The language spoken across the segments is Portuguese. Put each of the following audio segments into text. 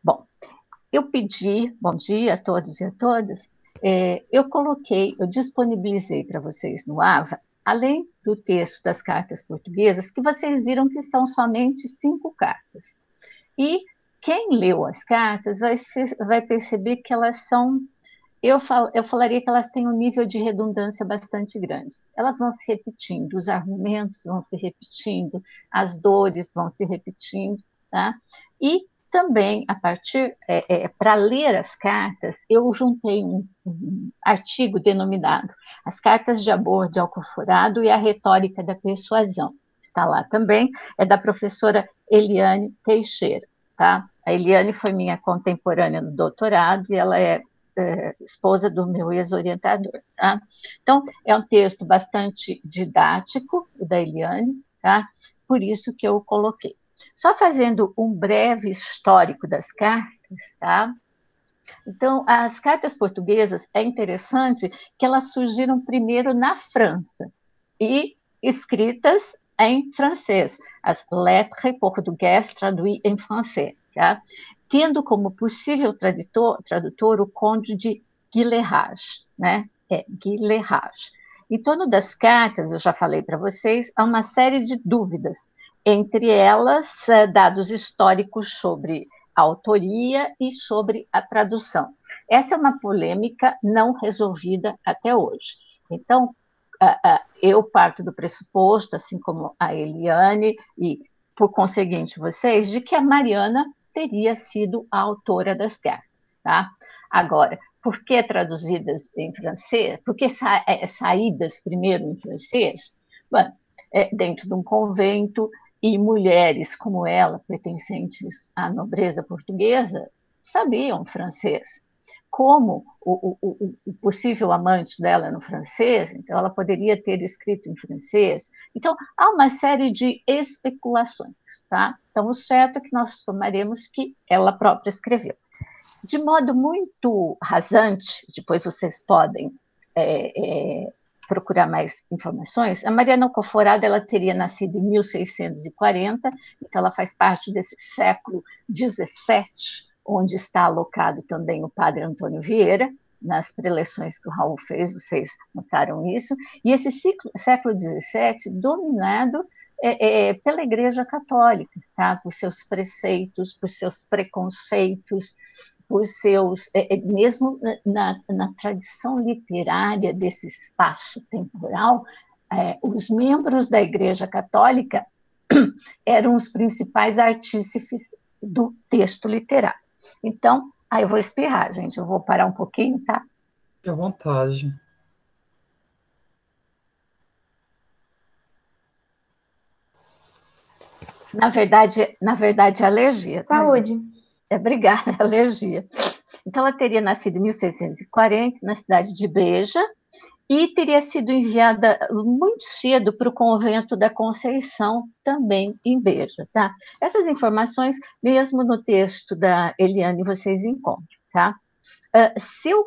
Bom, eu pedi, bom dia a todos e a todas, eu disponibilizei para vocês no AVA, além do texto das cartas portuguesas, que vocês viram que são somente 5 cartas. E quem leu as cartas vai perceber que elas são, eu falaria que elas têm um nível de redundância bastante grande. Elas vão se repetindo, os argumentos vão se repetindo, as dores vão se repetindo, tá? E também, para ler as cartas, eu juntei um artigo denominado As Cartas de Amor de Alcoforado e a Retórica da Persuasão. Está lá também, é da professora Eliane Teixeira, tá? A Eliane foi minha contemporânea no doutorado e ela é esposa do meu ex-orientador, tá? Então, é um texto bastante didático, o da Eliane, tá? Por isso que eu coloquei. Só fazendo um breve histórico das cartas, tá? Então, as cartas portuguesas, é interessante que elas surgiram primeiro na França e escritas em francês, as lettres portuguaises traduites em francês, tá? Tendo como possível tradutor o conde de Guilherage, né? Guilherage. Em torno das cartas, eu já falei para vocês, há uma série de dúvidas, entre elas dados históricos sobre a autoria e sobre a tradução. Essa é uma polêmica não resolvida até hoje. Então, eu parto do pressuposto, assim como a Eliane e, por conseguinte, vocês, de que a Mariana teria sido a autora das cartas, tá? Agora, por que traduzidas em francês? Por que saídas primeiro em francês? Bom, dentro de um convento, e mulheres como ela, pertencentes à nobreza portuguesa, sabiam francês. Como o possível amante dela no francês, então ela poderia ter escrito em francês. Então, há uma série de especulações, tá? Então, o certo é que nós tomaremos que ela própria escreveu. De modo muito rasante, depois vocês podem procurar mais informações, a Mariana Alcoforado ela teria nascido em 1640, então ela faz parte desse século XVII, onde está alocado também o padre Antônio Vieira, nas preleções que o Raul fez, vocês notaram isso, e esse século XVII dominado pela Igreja Católica, tá? Por seus preceitos, por seus preconceitos, os seus, mesmo na tradição literária desse espaço temporal, os membros da Igreja Católica eram os principais artífices do texto literário. Então, aí eu vou espirrar, gente, eu vou parar um pouquinho, tá? Fique à vontade. Na verdade, é alergia. Tá, Saúde. Obrigada, alergia. Então, ela teria nascido em 1640, na cidade de Beja, e teria sido enviada muito cedo para o convento da Conceição, também em Beja, tá? Essas informações, mesmo no texto da Eliane, vocês encontram, tá? Seu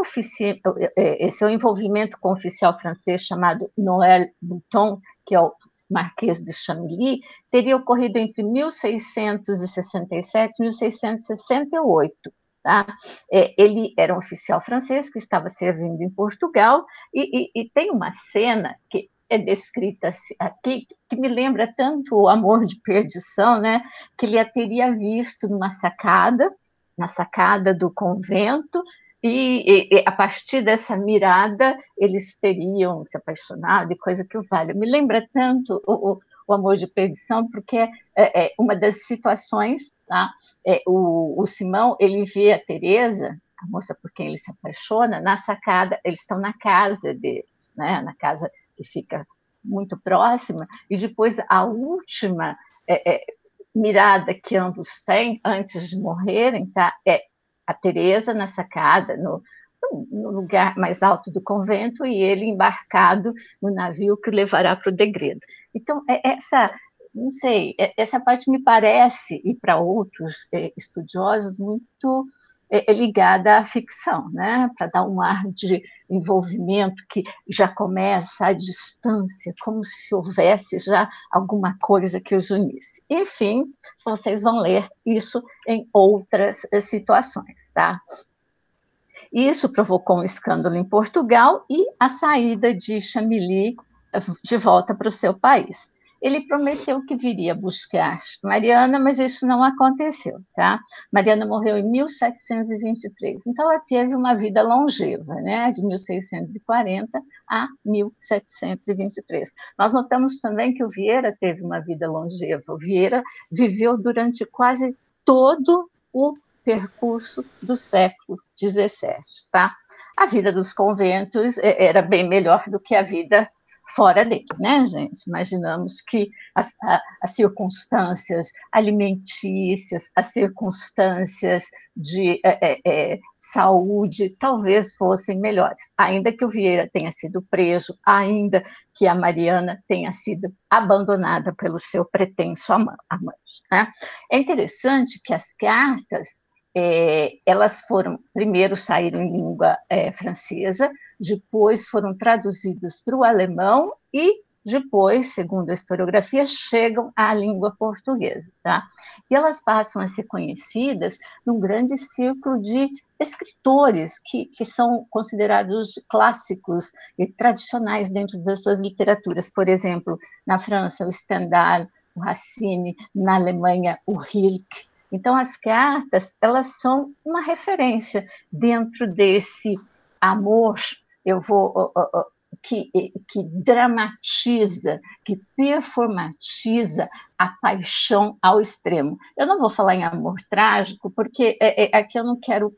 envolvimento com o oficial francês chamado Noël Bouton, que é o Marquês de Chamilly, teria ocorrido entre 1667 e 1668. Tá? Ele era um oficial francês que estava servindo em Portugal e tem uma cena que é descrita aqui que me lembra tanto o Amor de Perdição, né? Que ele a teria visto na sacada do convento, e a partir dessa mirada eles teriam se apaixonado e coisa que o vale. Me lembra tanto o Amor de Perdição, porque é uma das situações, tá? O Simão, ele vê a Teresa, a moça por quem ele se apaixona, na sacada, eles estão na casa deles, né? Na casa que fica muito próxima, e depois a última mirada que ambos têm antes de morrerem, tá? A Teresa na sacada, no lugar mais alto do convento, e ele embarcado no navio que o levará para o degredo. Então, não sei, essa parte me parece, e para outros estudiosos, muito ligada à ficção, né? Para dar um ar de envolvimento que já começa à distância, como se houvesse já alguma coisa que os unisse. Enfim, vocês vão ler isso em outras situações, tá? Isso provocou um escândalo em Portugal e a saída de Chamilly de volta para o seu país. Ele prometeu que viria buscar Mariana, mas isso não aconteceu, tá? Mariana morreu em 1723, então ela teve uma vida longeva, né? De 1640 a 1723. Nós notamos também que o Vieira teve uma vida longeva. O Vieira viveu durante quase todo o percurso do século XVII, tá? A vida dos conventos era bem melhor do que a vida fora dele, né, gente? Imaginamos que as circunstâncias alimentícias, as circunstâncias de saúde talvez fossem melhores, ainda que o Vieira tenha sido preso, ainda que a Mariana tenha sido abandonada pelo seu pretenso amante, né? É interessante que as cartas elas primeiro saíram em língua francesa, depois foram traduzidas para o alemão e depois, segundo a historiografia, chegam à língua portuguesa, tá? E elas passam a ser conhecidas num grande círculo de escritores que são considerados clássicos e tradicionais dentro das suas literaturas. Por exemplo, na França, o Stendhal, o Racine, na Alemanha, o Rilke. Então, as cartas, elas são uma referência dentro desse amor, que dramatiza, que performatiza a paixão ao extremo. Eu não vou falar em amor trágico, porque aqui eu não quero,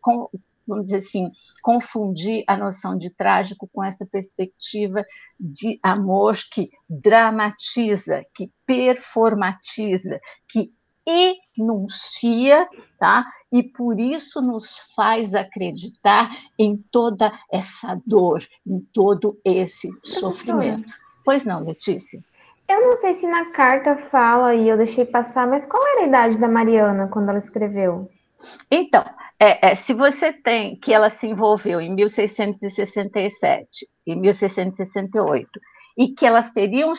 vamos dizer assim, confundir a noção de trágico com essa perspectiva de amor que dramatiza, que performatiza, que enuncia, tá? E por isso nos faz acreditar em toda essa dor, em todo esse sofrimento. Pois não, Letícia? Eu não sei se na carta fala, e eu deixei passar, mas qual era a idade da Mariana quando ela escreveu? Então, se você tem que ela se envolveu em 1667 e 1668, e que elas teriam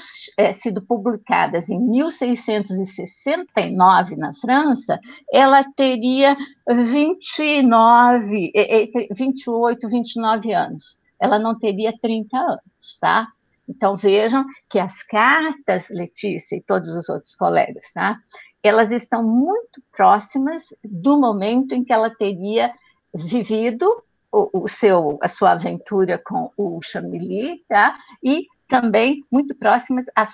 sido publicadas em 1669 na França, ela teria 28, 29 anos. Ela não teria 30 anos, tá? Então, vejam que as cartas, Letícia e todos os outros colegas, tá? Elas estão muito próximas do momento em que ela teria vivido a sua aventura com o Chamilly, tá? E também muito próximas ao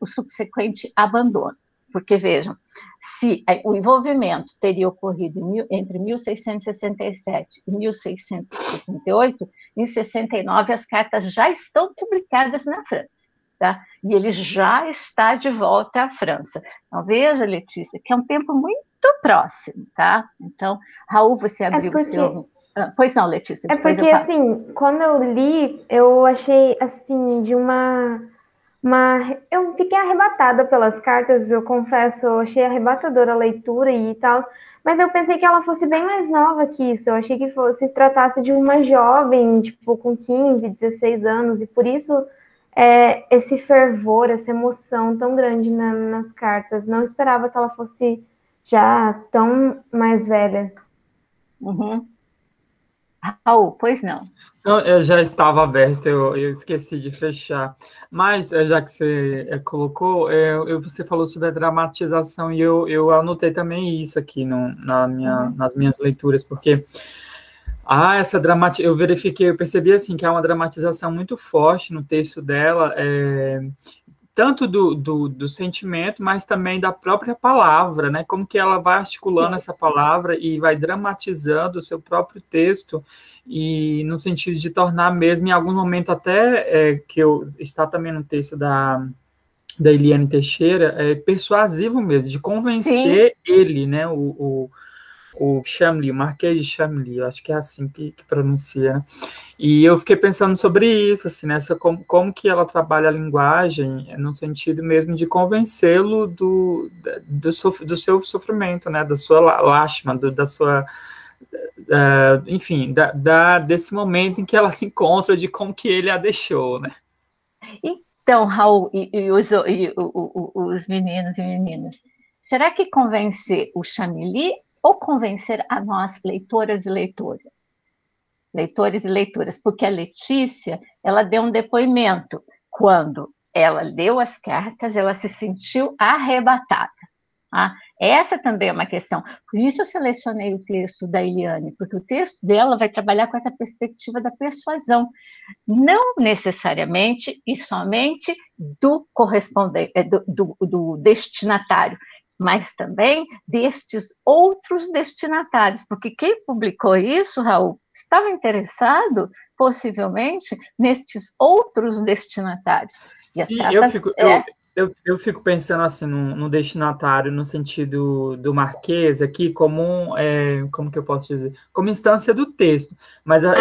subsequente abandono. Porque, vejam, se o envolvimento teria ocorrido entre 1667 e 1668, em 69 as cartas já estão publicadas na França. Tá? E ele já está de volta à França. Então, veja, Letícia, que é um tempo muito próximo, tá? Então, Raul, você abriu o seu... Pois não, Letícia, depois eu passo. Assim, quando eu li, eu achei, assim, eu fiquei arrebatada pelas cartas, eu confesso, eu achei arrebatadora a leitura e tal, mas eu pensei que ela fosse bem mais nova que isso, eu achei que se tratasse de uma jovem, tipo, com 15, 16 anos, e por isso esse fervor, essa emoção tão grande nas cartas. Não esperava que ela fosse já tão mais velha. Uhum. Raul, pois não. Não, eu já estava aberto, eu esqueci de fechar. Mas, já que você colocou, você falou sobre a dramatização e eu anotei também isso aqui nas minhas leituras, porque essa eu verifiquei, eu percebi assim que há uma dramatização muito forte no texto dela, tanto do sentimento, mas também da própria palavra, né? Como que ela vai articulando essa palavra e vai dramatizando o seu próprio texto, e no sentido de tornar mesmo, em algum momento até, está também no texto da Eliane Teixeira, persuasivo mesmo, de convencer ele, né? O Chamilly, o Marquês de Chamilly, eu acho que é assim que pronuncia, né? E eu fiquei pensando sobre isso, assim, como que ela trabalha a linguagem no sentido mesmo de convencê-lo do seu sofrimento, né, da sua lástima, enfim, desse momento em que ela se encontra, de como que ele a deixou, né? Então, Raul, os meninos e meninas, será que convencer o Chamilly ou convencer a nós, leitoras e leitoras? Leitores e leitoras, porque a Letícia, ela deu um depoimento. Quando ela leu as cartas, ela se sentiu arrebatada. Ah, essa também é uma questão. Por isso eu selecionei o texto da Eliane, porque o texto dela vai trabalhar com essa perspectiva da persuasão, não necessariamente e somente do correspondente, do destinatário, mas também destes outros destinatários, porque quem publicou isso, Raul, estava interessado, possivelmente, nestes outros destinatários. E as Sim, cartas eu fico pensando assim no destinatário, no sentido do Marquês aqui, como que eu posso dizer? Como instância do texto. Mas tá.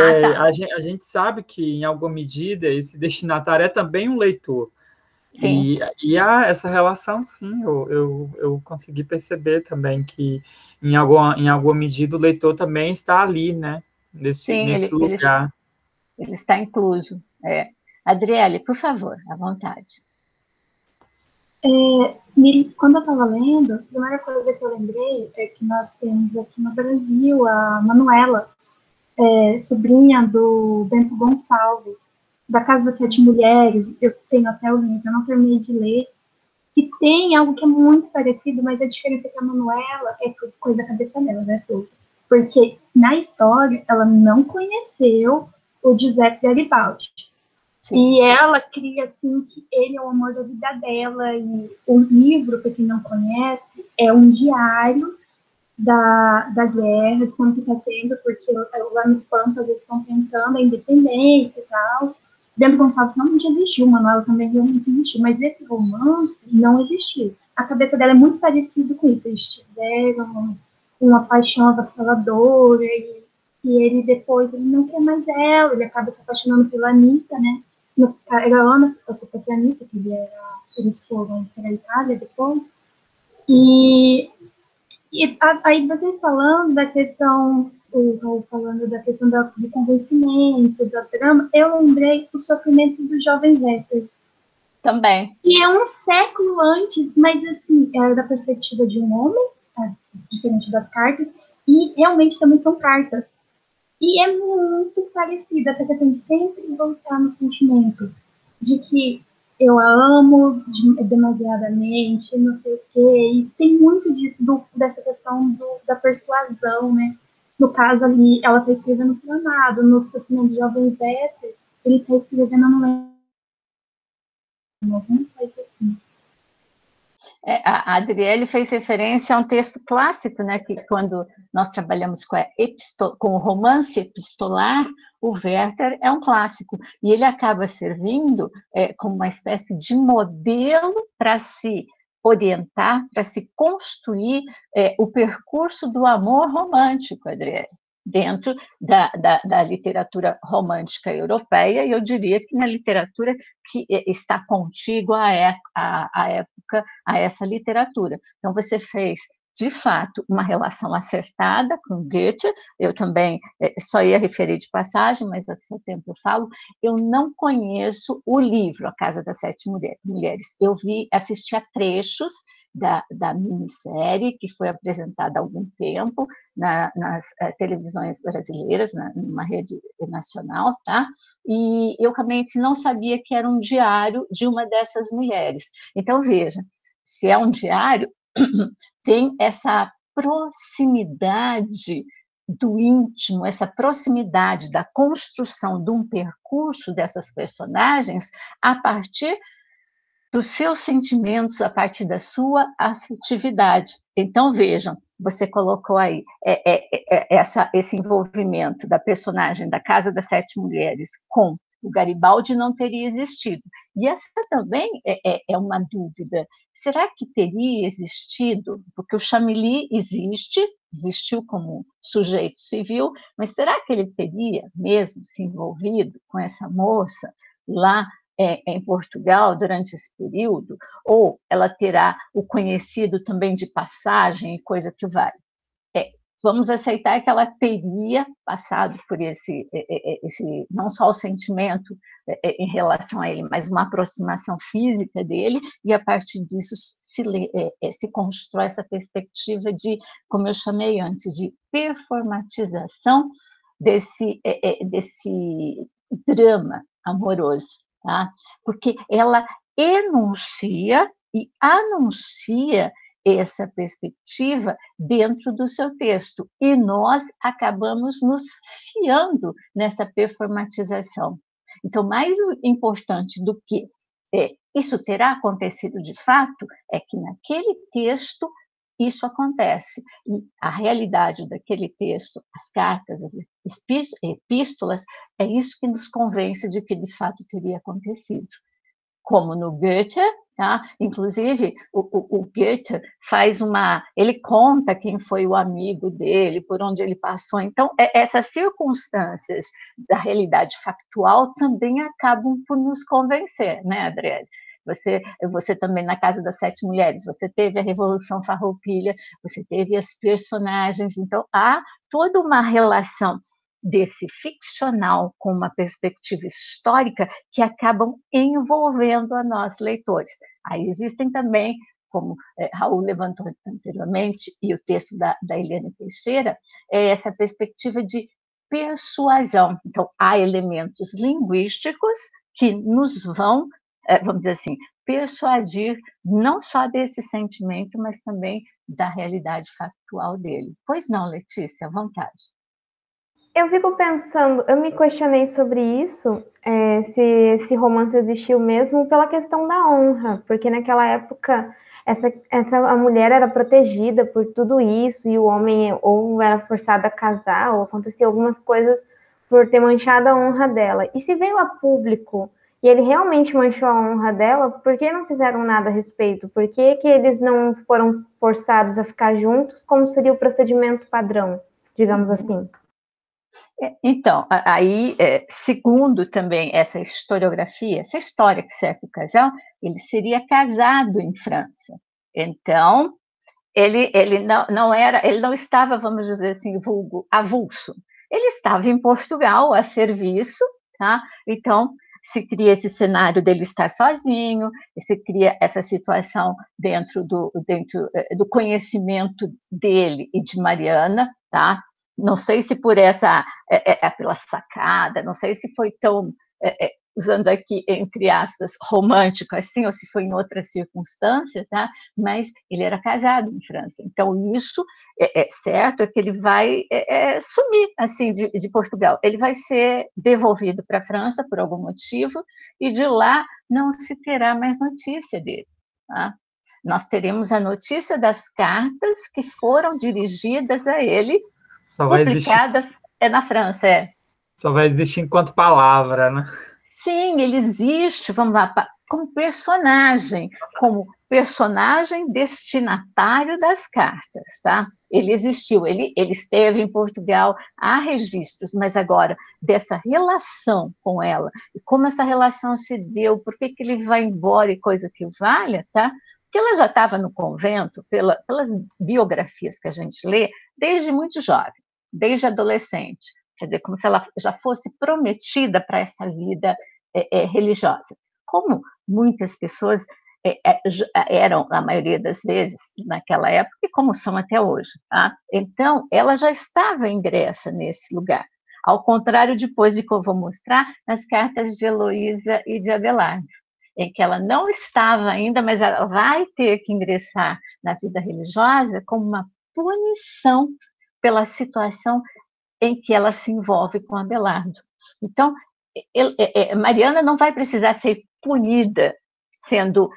a gente sabe que, em alguma medida, esse destinatário é também um leitor. Sim. E há essa relação, sim, eu consegui perceber também que, em alguma medida, o leitor também está ali, né? Sim, Nesse lugar. ele está incluso. Adriele, por favor, à vontade. Quando eu estava lendo, a primeira coisa que eu lembrei é que nós temos aqui no Brasil a Manuela, sobrinha do Bento Gonçalves, da Casa das Sete Mulheres. Eu tenho até o livro, eu não terminei de ler, que tem algo que é muito parecido, mas a diferença é que a Manuela é coisa da cabeça dela, né? Porque na história ela não conheceu o Giuseppe Garibaldi. Sim. E ela cria, assim, que ele é o amor da vida dela. E o livro, para quem não conhece, é um diário da guerra, de como está sendo, porque lá nos Pampas eles estão tentando a independência e tal. Bento Gonçalves realmente existiu, Manuela também realmente existiu, mas esse romance não existiu. A cabeça dela é muito parecida com isso. Eles tiveram uma paixão avassaladora e ele depois ele não quer mais ela, ele acaba se apaixonando pela Anitta, né? Era a Ana que passou para ser a Anitta, que eles foram para a Itália depois. E aí vocês falando da questão, falando da questão do convencimento, da trama, eu lembrei os sofrimentos do jovem Werther. Também. E é um século antes, mas assim, é da perspectiva de um homem, diferente das cartas, e realmente também são cartas. E é muito parecida essa questão de sempre voltar no sentimento de que eu a amo demasiadamente, não sei o quê. E tem muito disso, dessa questão da persuasão, né? No caso ali, ela está escrevendo para o amado, no sofrimento de Jovem Werther, ele está escrevendo alguma coisa assim. A Adriele fez referência a um texto clássico, né, que quando nós trabalhamos com o romance epistolar, o Werther é um clássico, e ele acaba servindo como uma espécie de modelo para se orientar, para se construir o percurso do amor romântico, Adriele, dentro da literatura romântica europeia, e eu diria que na literatura que está contigo à época, a essa literatura. Então, você fez, de fato, uma relação acertada com Goethe. Eu também só ia referir de passagem, mas a seu tempo eu falo, eu não conheço o livro A Casa das Sete Mulheres. Eu assisti a trechos da minissérie, que foi apresentada há algum tempo nas televisões brasileiras, numa rede nacional, tá? E eu realmente não sabia que era um diário de uma dessas mulheres. Então, veja, se é um diário, tem essa proximidade do íntimo, essa proximidade da construção de um percurso dessas personagens a partir dos seus sentimentos, a partir da sua afetividade. Então, vejam, você colocou aí esse envolvimento da personagem da Casa das Sete Mulheres com o Garibaldi não teria existido. E essa também é uma dúvida. Será que teria existido? Porque o Chamilly existiu como sujeito civil, mas será que ele teria mesmo se envolvido com essa moça lá em Portugal durante esse período? Ou ela terá o conhecido também de passagem e coisa que vale? vamos aceitar que ela teria passado por esse não só o sentimento em relação a ele, mas uma aproximação física dele, e a partir disso se constrói essa perspectiva de, como eu chamei antes, de performatização desse drama amoroso, tá? Porque ela enuncia e anuncia essa perspectiva dentro do seu texto, e nós acabamos nos fiando nessa performatização. Então, mais importante do que isso terá acontecido de fato, é que naquele texto isso acontece. E a realidade daquele texto, as cartas, as epístolas, é isso que nos convence de que de fato teria acontecido. Como no Goethe, tá? Inclusive, o Goethe ele conta quem foi o amigo dele, por onde ele passou. Então, essas circunstâncias da realidade factual também acabam por nos convencer, né, Adriele? Você também, na Casa das Sete Mulheres, você teve a Revolução Farroupilha, você teve as personagens, então há toda uma relação desse ficcional com uma perspectiva histórica que acabam envolvendo a nós, leitores. Aí existem também, como Raul levantou anteriormente, e o texto da Eliane Teixeira, essa perspectiva de persuasão. Então, há elementos linguísticos que nos vão, vamos dizer assim, persuadir não só desse sentimento, mas também da realidade factual dele. Pois não, Letícia, à vontade. Eu fico pensando, eu me questionei sobre isso, se esse romance existiu mesmo pela questão da honra, porque naquela época a mulher era protegida por tudo isso, e o homem ou era forçado a casar, ou acontecia algumas coisas por ter manchado a honra dela. E se veio a público e ele realmente manchou a honra dela, por que não fizeram nada a respeito? Por que eles não foram forçados a ficar juntos, como seria o procedimento padrão, digamos assim? Então, aí, segundo também essa historiografia, essa história que cerca o casal, ele seria casado em França. Então, ele não estava, vamos dizer assim, vulgo, avulso. Ele estava em Portugal a serviço, tá? Então, se cria esse cenário dele estar sozinho, se cria essa situação dentro do conhecimento dele e de Mariana, tá? Não sei se por pela sacada, não sei se foi tão, usando aqui, entre aspas, romântico assim, ou se foi em outras circunstâncias, tá? Mas ele era casado em França. Então, isso certo, é que ele vai sumir assim, de Portugal. Ele vai ser devolvido para a França por algum motivo, e de lá não se terá mais notícia dele. Tá? Nós teremos a notícia das cartas que foram dirigidas a ele, publicadas na França. Só vai existir enquanto palavra, né? Sim, ele existe, vamos lá, como personagem destinatário das cartas, tá? Ele existiu, ele esteve em Portugal, há registros, mas agora, dessa relação com ela, e como essa relação se deu, por que ele vai embora e coisa que valha, tá? Porque ela já estava no convento, pelas biografias que a gente lê, desde muito jovem, desde adolescente, quer dizer, como se ela já fosse prometida para essa vida religiosa. Como muitas pessoas eram, a maioria das vezes, naquela época, e como são até hoje. Tá? Então, ela já estava ingressa nesse lugar. Ao contrário, depois de que eu vou mostrar, nas cartas de Heloísa e de Abelardo, em que ela não estava ainda, mas ela vai ter que ingressar na vida religiosa como uma punição pela situação em que ela se envolve com Abelardo. Então, Mariana não vai precisar ser punida, sendo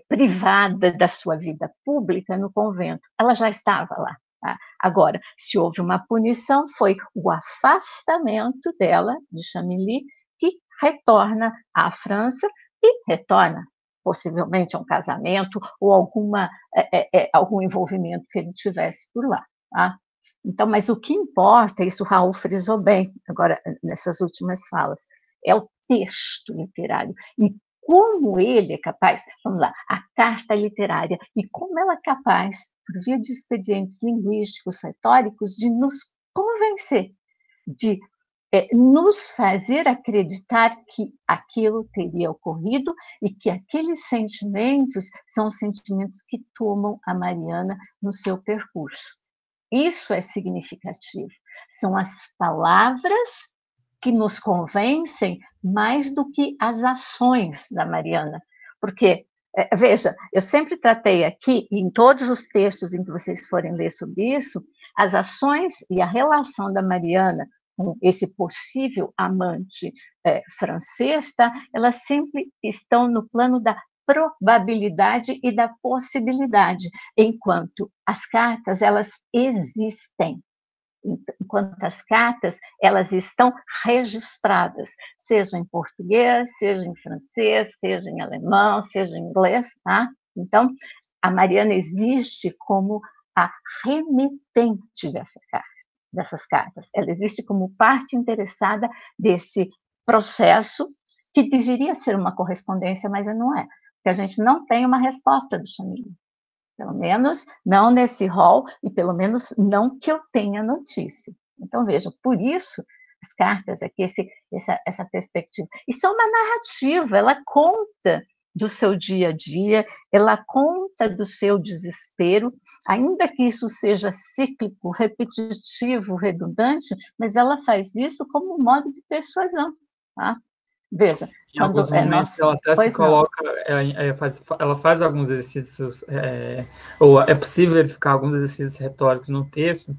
privada da sua vida pública no convento. Ela já estava lá. Tá? Agora, se houve uma punição, foi o afastamento dela, de Chamilly, que retorna à França e retorna possivelmente a um casamento ou algum envolvimento que ele tivesse por lá. Tá? Então, mas o que importa, isso o Raul frisou bem agora nessas últimas falas, é o texto literário e como ele é capaz, vamos lá, a carta literária, e como ela é capaz, por via de expedientes linguísticos, retóricos, de nos convencer, de nos fazer acreditar que aquilo teria ocorrido e que aqueles sentimentos são os sentimentos que tomam a Mariana no seu percurso. Isso é significativo. São as palavras que nos convencem mais do que as ações da Mariana. Porque, veja, eu sempre tratei aqui, em todos os textos em que vocês forem ler sobre isso, as ações e a relação da Mariana com esse possível amante francês, tá? Elas sempre estão no plano da probabilidade e da possibilidade, enquanto as cartas, elas existem. Enquanto as cartas, elas estão registradas, seja em português, seja em francês, seja em alemão, seja em inglês, tá? Então, a Mariana existe como a remetente dessas cartas. Ela existe como parte interessada desse processo que deveria ser uma correspondência, mas não é, porque a gente não tem uma resposta do Chamilly. Pelo menos não nesse rol, e pelo menos não que eu tenha notícia. Então, veja, por isso, as cartas aqui, essa perspectiva. Isso é uma narrativa, ela conta do seu dia a dia, ela conta do seu desespero, ainda que isso seja cíclico, repetitivo, redundante, mas ela faz isso como um modo de persuasão, tá? Veja, em alguns momentos ela até se coloca, ela faz alguns exercícios, ou é possível verificar alguns exercícios retóricos no texto,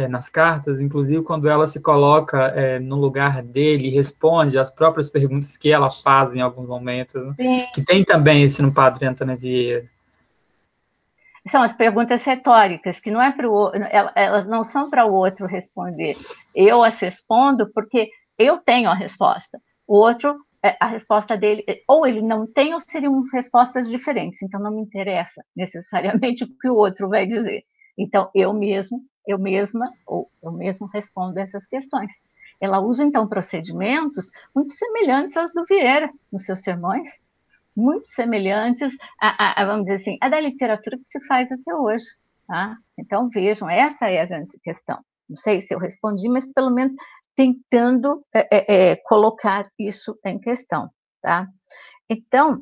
nas cartas, inclusive quando ela se coloca no lugar dele e responde às próprias perguntas que ela faz em alguns momentos, né? Que tem também isso no Padre Antônio Vieira. São as perguntas retóricas, que não é para o outro, elas não são para o outro responder. Eu as respondo porque eu tenho a resposta. O outro, a resposta dele, ou ele não tem, ou seriam respostas diferentes. Então, não me interessa necessariamente o que o outro vai dizer. Então, eu mesma, ou eu mesmo respondo essas questões. Ela usa, então, procedimentos muito semelhantes aos do Vieira, nos seus sermões, muito semelhantes vamos dizer assim, a da literatura que se faz até hoje. Tá? Então, vejam, essa é a grande questão. Não sei se eu respondi, mas pelo menos tentando colocar isso em questão. Tá? Então,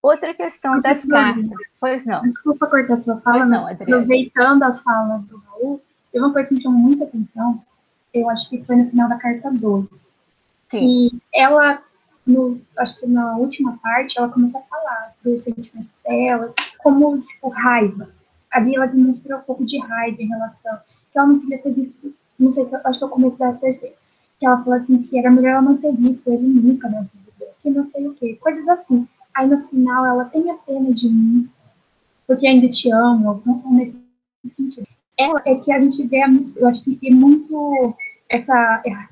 outra questão das cartas. Pois não. Desculpa cortar sua fala, não, mas aproveitando a fala do Raul, tem uma coisa que me chamou muita atenção, eu acho que foi no final da carta 12. Sim. E ela, acho que na última parte, ela começa a falar dos sentimentos dela, como, tipo, raiva. Ali ela demonstra um pouco de raiva em relação, que ela não queria ter visto, não sei, acho que eu comecei a terceira, que ela fala assim, que era melhor ela não ter visto ele nunca na vida, que não sei o quê, coisas assim. Aí no final ela tem a pena de mim, porque ainda te amo, nesse sentido. Ela é que a gente vê, eu acho que é muito, esse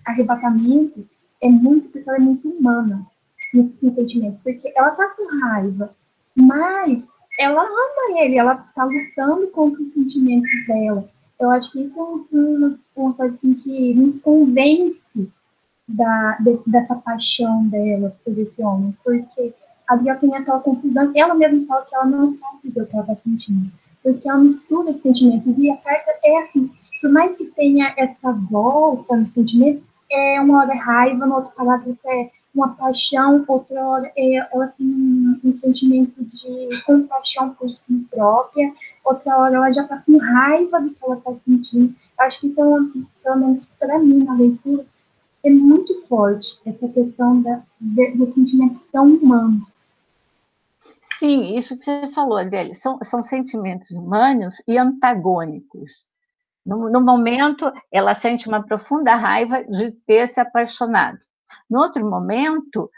arrebatamento é muito, porque ela é muito humana nesses sentimentos, porque ela tá com raiva, mas ela ama ele, ela tá lutando contra os sentimentos dela. Eu acho que isso é uma coisa assim, que nos convence dessa paixão dela por esse homem, porque ali ela tem aquela confusão, ela mesma fala que ela não sabe dizer o que ela está sentindo, porque ela mistura os sentimentos, e a carta é assim, por mais que tenha essa volta nos sentimentos, uma hora é raiva, na outra palavra é uma paixão, outra hora ela tem um sentimento de compaixão por si própria, outra hora ela já está com raiva do que ela está sentindo. Acho que isso pelo menos para mim, na leitura, é muito forte, essa questão dos sentimentos tão humanos. Sim, isso que você falou, Adélia, são sentimentos humanos e antagônicos. No momento, ela sente uma profunda raiva de ter se apaixonado. No outro momento,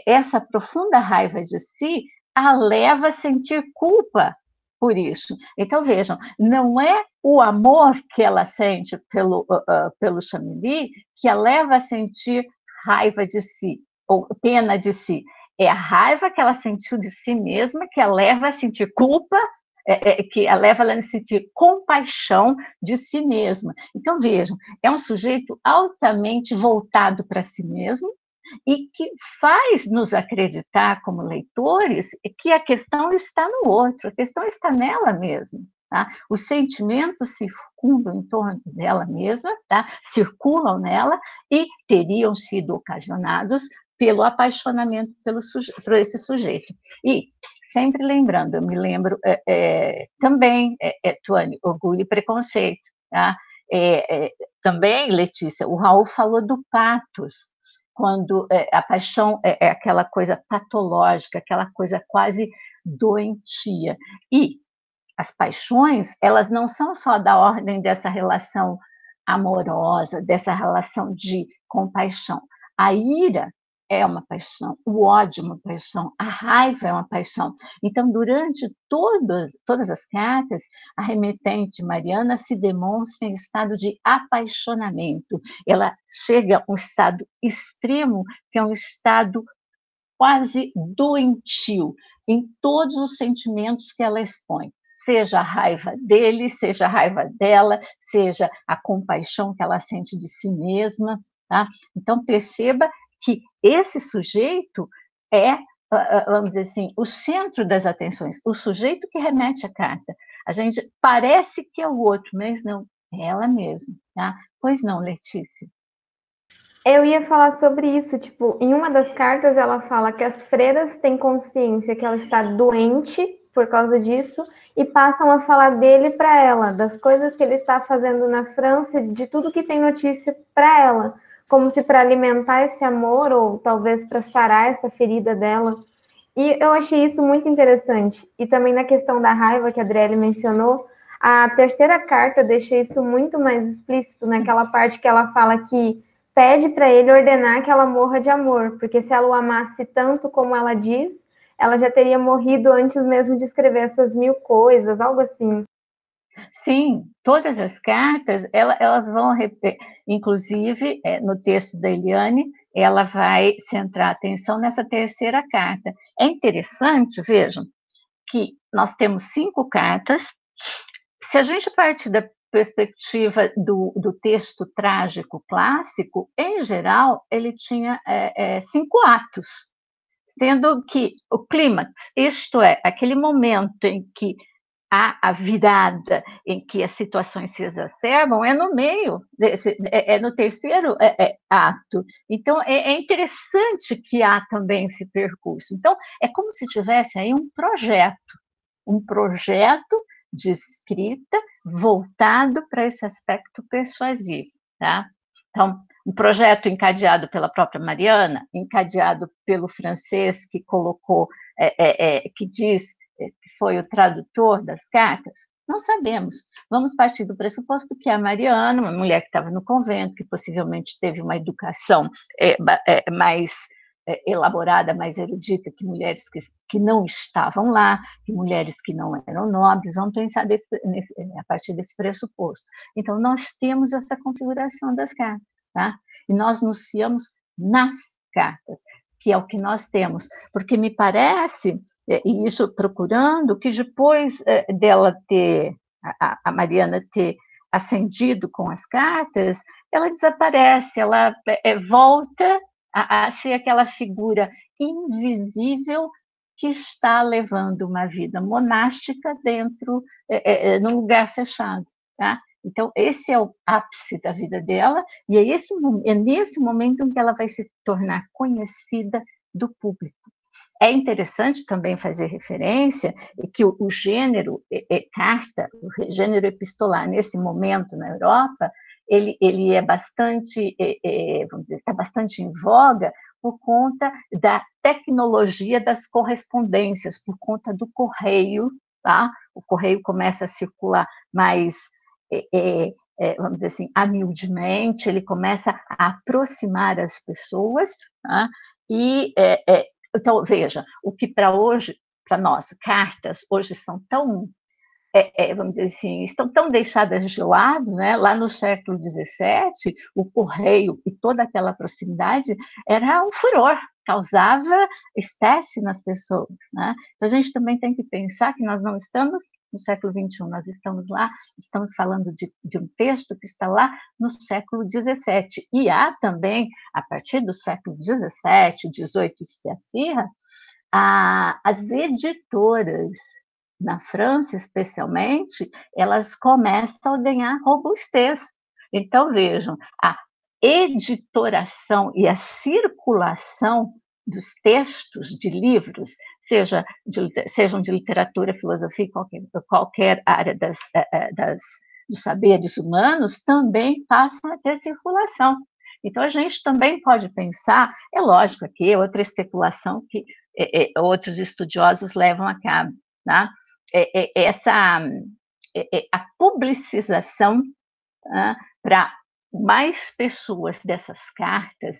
essa profunda raiva de si a leva a sentir culpa por isso. Então, vejam, não é o amor que ela sente pelo Chamilly que a leva a sentir raiva de si, ou pena de si. É a raiva que ela sentiu de si mesma que a leva a sentir culpa, que a leva a sentir compaixão de si mesma. Então, vejam, é um sujeito altamente voltado para si mesmo, e que faz nos acreditar como leitores que a questão está no outro, a questão está nela mesma. Tá? Os sentimentos circundam em torno dela mesma, tá? Circulam nela e teriam sido ocasionados pelo apaixonamento por esse sujeito. E, sempre lembrando, eu me lembro também, Tuane, Orgulho e Preconceito. Tá? Também, Letícia, o Raul falou do patos, quando a paixão é aquela coisa patológica, aquela coisa quase doentia. E as paixões, elas não são só da ordem dessa relação amorosa, dessa relação de compaixão. A ira é uma paixão, o ódio é uma paixão, a raiva é uma paixão. Então, durante todas as cartas, a remetente Mariana se demonstra em estado de apaixonamento. Ela chega a um estado extremo, que é um estado quase doentio, em todos os sentimentos que ela expõe. Seja a raiva dele, seja a raiva dela, seja a compaixão que ela sente de si mesma. Tá? Então, perceba que esse sujeito é, vamos dizer assim, o centro das atenções, o sujeito que remete a carta. A gente parece que é o outro, mas não, é ela mesma. Tá? Pois não, Letícia? Eu ia falar sobre isso, tipo, em uma das cartas ela fala que as freiras têm consciência que ela está doente por causa disso e passam a falar dele para ela, das coisas que ele está fazendo na França, de tudo que tem notícia para ela, como se para alimentar esse amor ou talvez para sarar essa ferida dela. E eu achei isso muito interessante. E também na questão da raiva que a Adriele mencionou, a terceira carta deixa isso muito mais explícito naquela parte que ela fala que pede para ele ordenar que ela morra de amor, porque se ela o amasse tanto como ela diz, ela já teria morrido antes mesmo de escrever essas 1000 coisas, algo assim. Sim, todas as cartas, elas vão, inclusive, no texto da Eliane, ela vai centrar a atenção nessa terceira carta. É interessante, vejam, que nós temos 5 cartas. Se a gente partir da perspectiva do texto trágico clássico, em geral, ele tinha 5 atos, sendo que o clímax, isto é, aquele momento em que há a virada, em que as situações se exacerbam, é no meio, no terceiro ato. Então, é interessante que há também esse percurso. Então, é como se tivesse aí um projeto de escrita voltado para esse aspecto persuasivo, tá? Então, um projeto encadeado pela própria Mariana, encadeado pelo francês que colocou, que diz que foi o tradutor das cartas, não sabemos. Vamos partir do pressuposto que a Mariana, uma mulher que estava no convento, que possivelmente teve uma educação mais elaborada, mais erudita que mulheres que não estavam lá, que mulheres que não eram nobres, vamos pensar a partir desse pressuposto. Então, nós temos essa configuração das cartas, tá? E nós nos fiamos nas cartas, que é o que nós temos, porque me parece, e isso procurando, que depois dela ter, a Mariana ter ascendido com as cartas, ela desaparece, ela volta a ser aquela figura invisível que está levando uma vida monástica dentro, num lugar fechado, tá? Então, esse é o ápice da vida dela, e é nesse momento em que ela vai se tornar conhecida do público. É interessante também fazer referência que o gênero carta, o gênero epistolar, nesse momento na Europa, ele é bastante, vamos dizer, está bastante em voga por conta da tecnologia das correspondências, por conta do correio, tá? O correio começa a circular mais, vamos dizer assim, humildemente, ele começa a aproximar as pessoas, tá? E então, veja, o que para hoje, para nós, cartas hoje são tão, vamos dizer assim, estão tão deixadas de lado, né? Lá no século XVII, o correio e toda aquela proximidade era um furor, causava espécie nas pessoas, né? Então, a gente também tem que pensar que nós não estamos no século XXI, nós estamos lá, estamos falando de um texto que está lá no século XVII, e há também, a partir do século XVII, XVIII, se acirra, as editoras, na França especialmente, elas começam a ganhar robustez. Então, vejam, a editoração e a circulação dos textos de livros, sejam de literatura, filosofia, qualquer área dos saberes humanos, também passam a ter circulação. Então, a gente também pode pensar, é lógico aqui, outra especulação que outros estudiosos levam a cabo, tá? A publicização para mais pessoas dessas cartas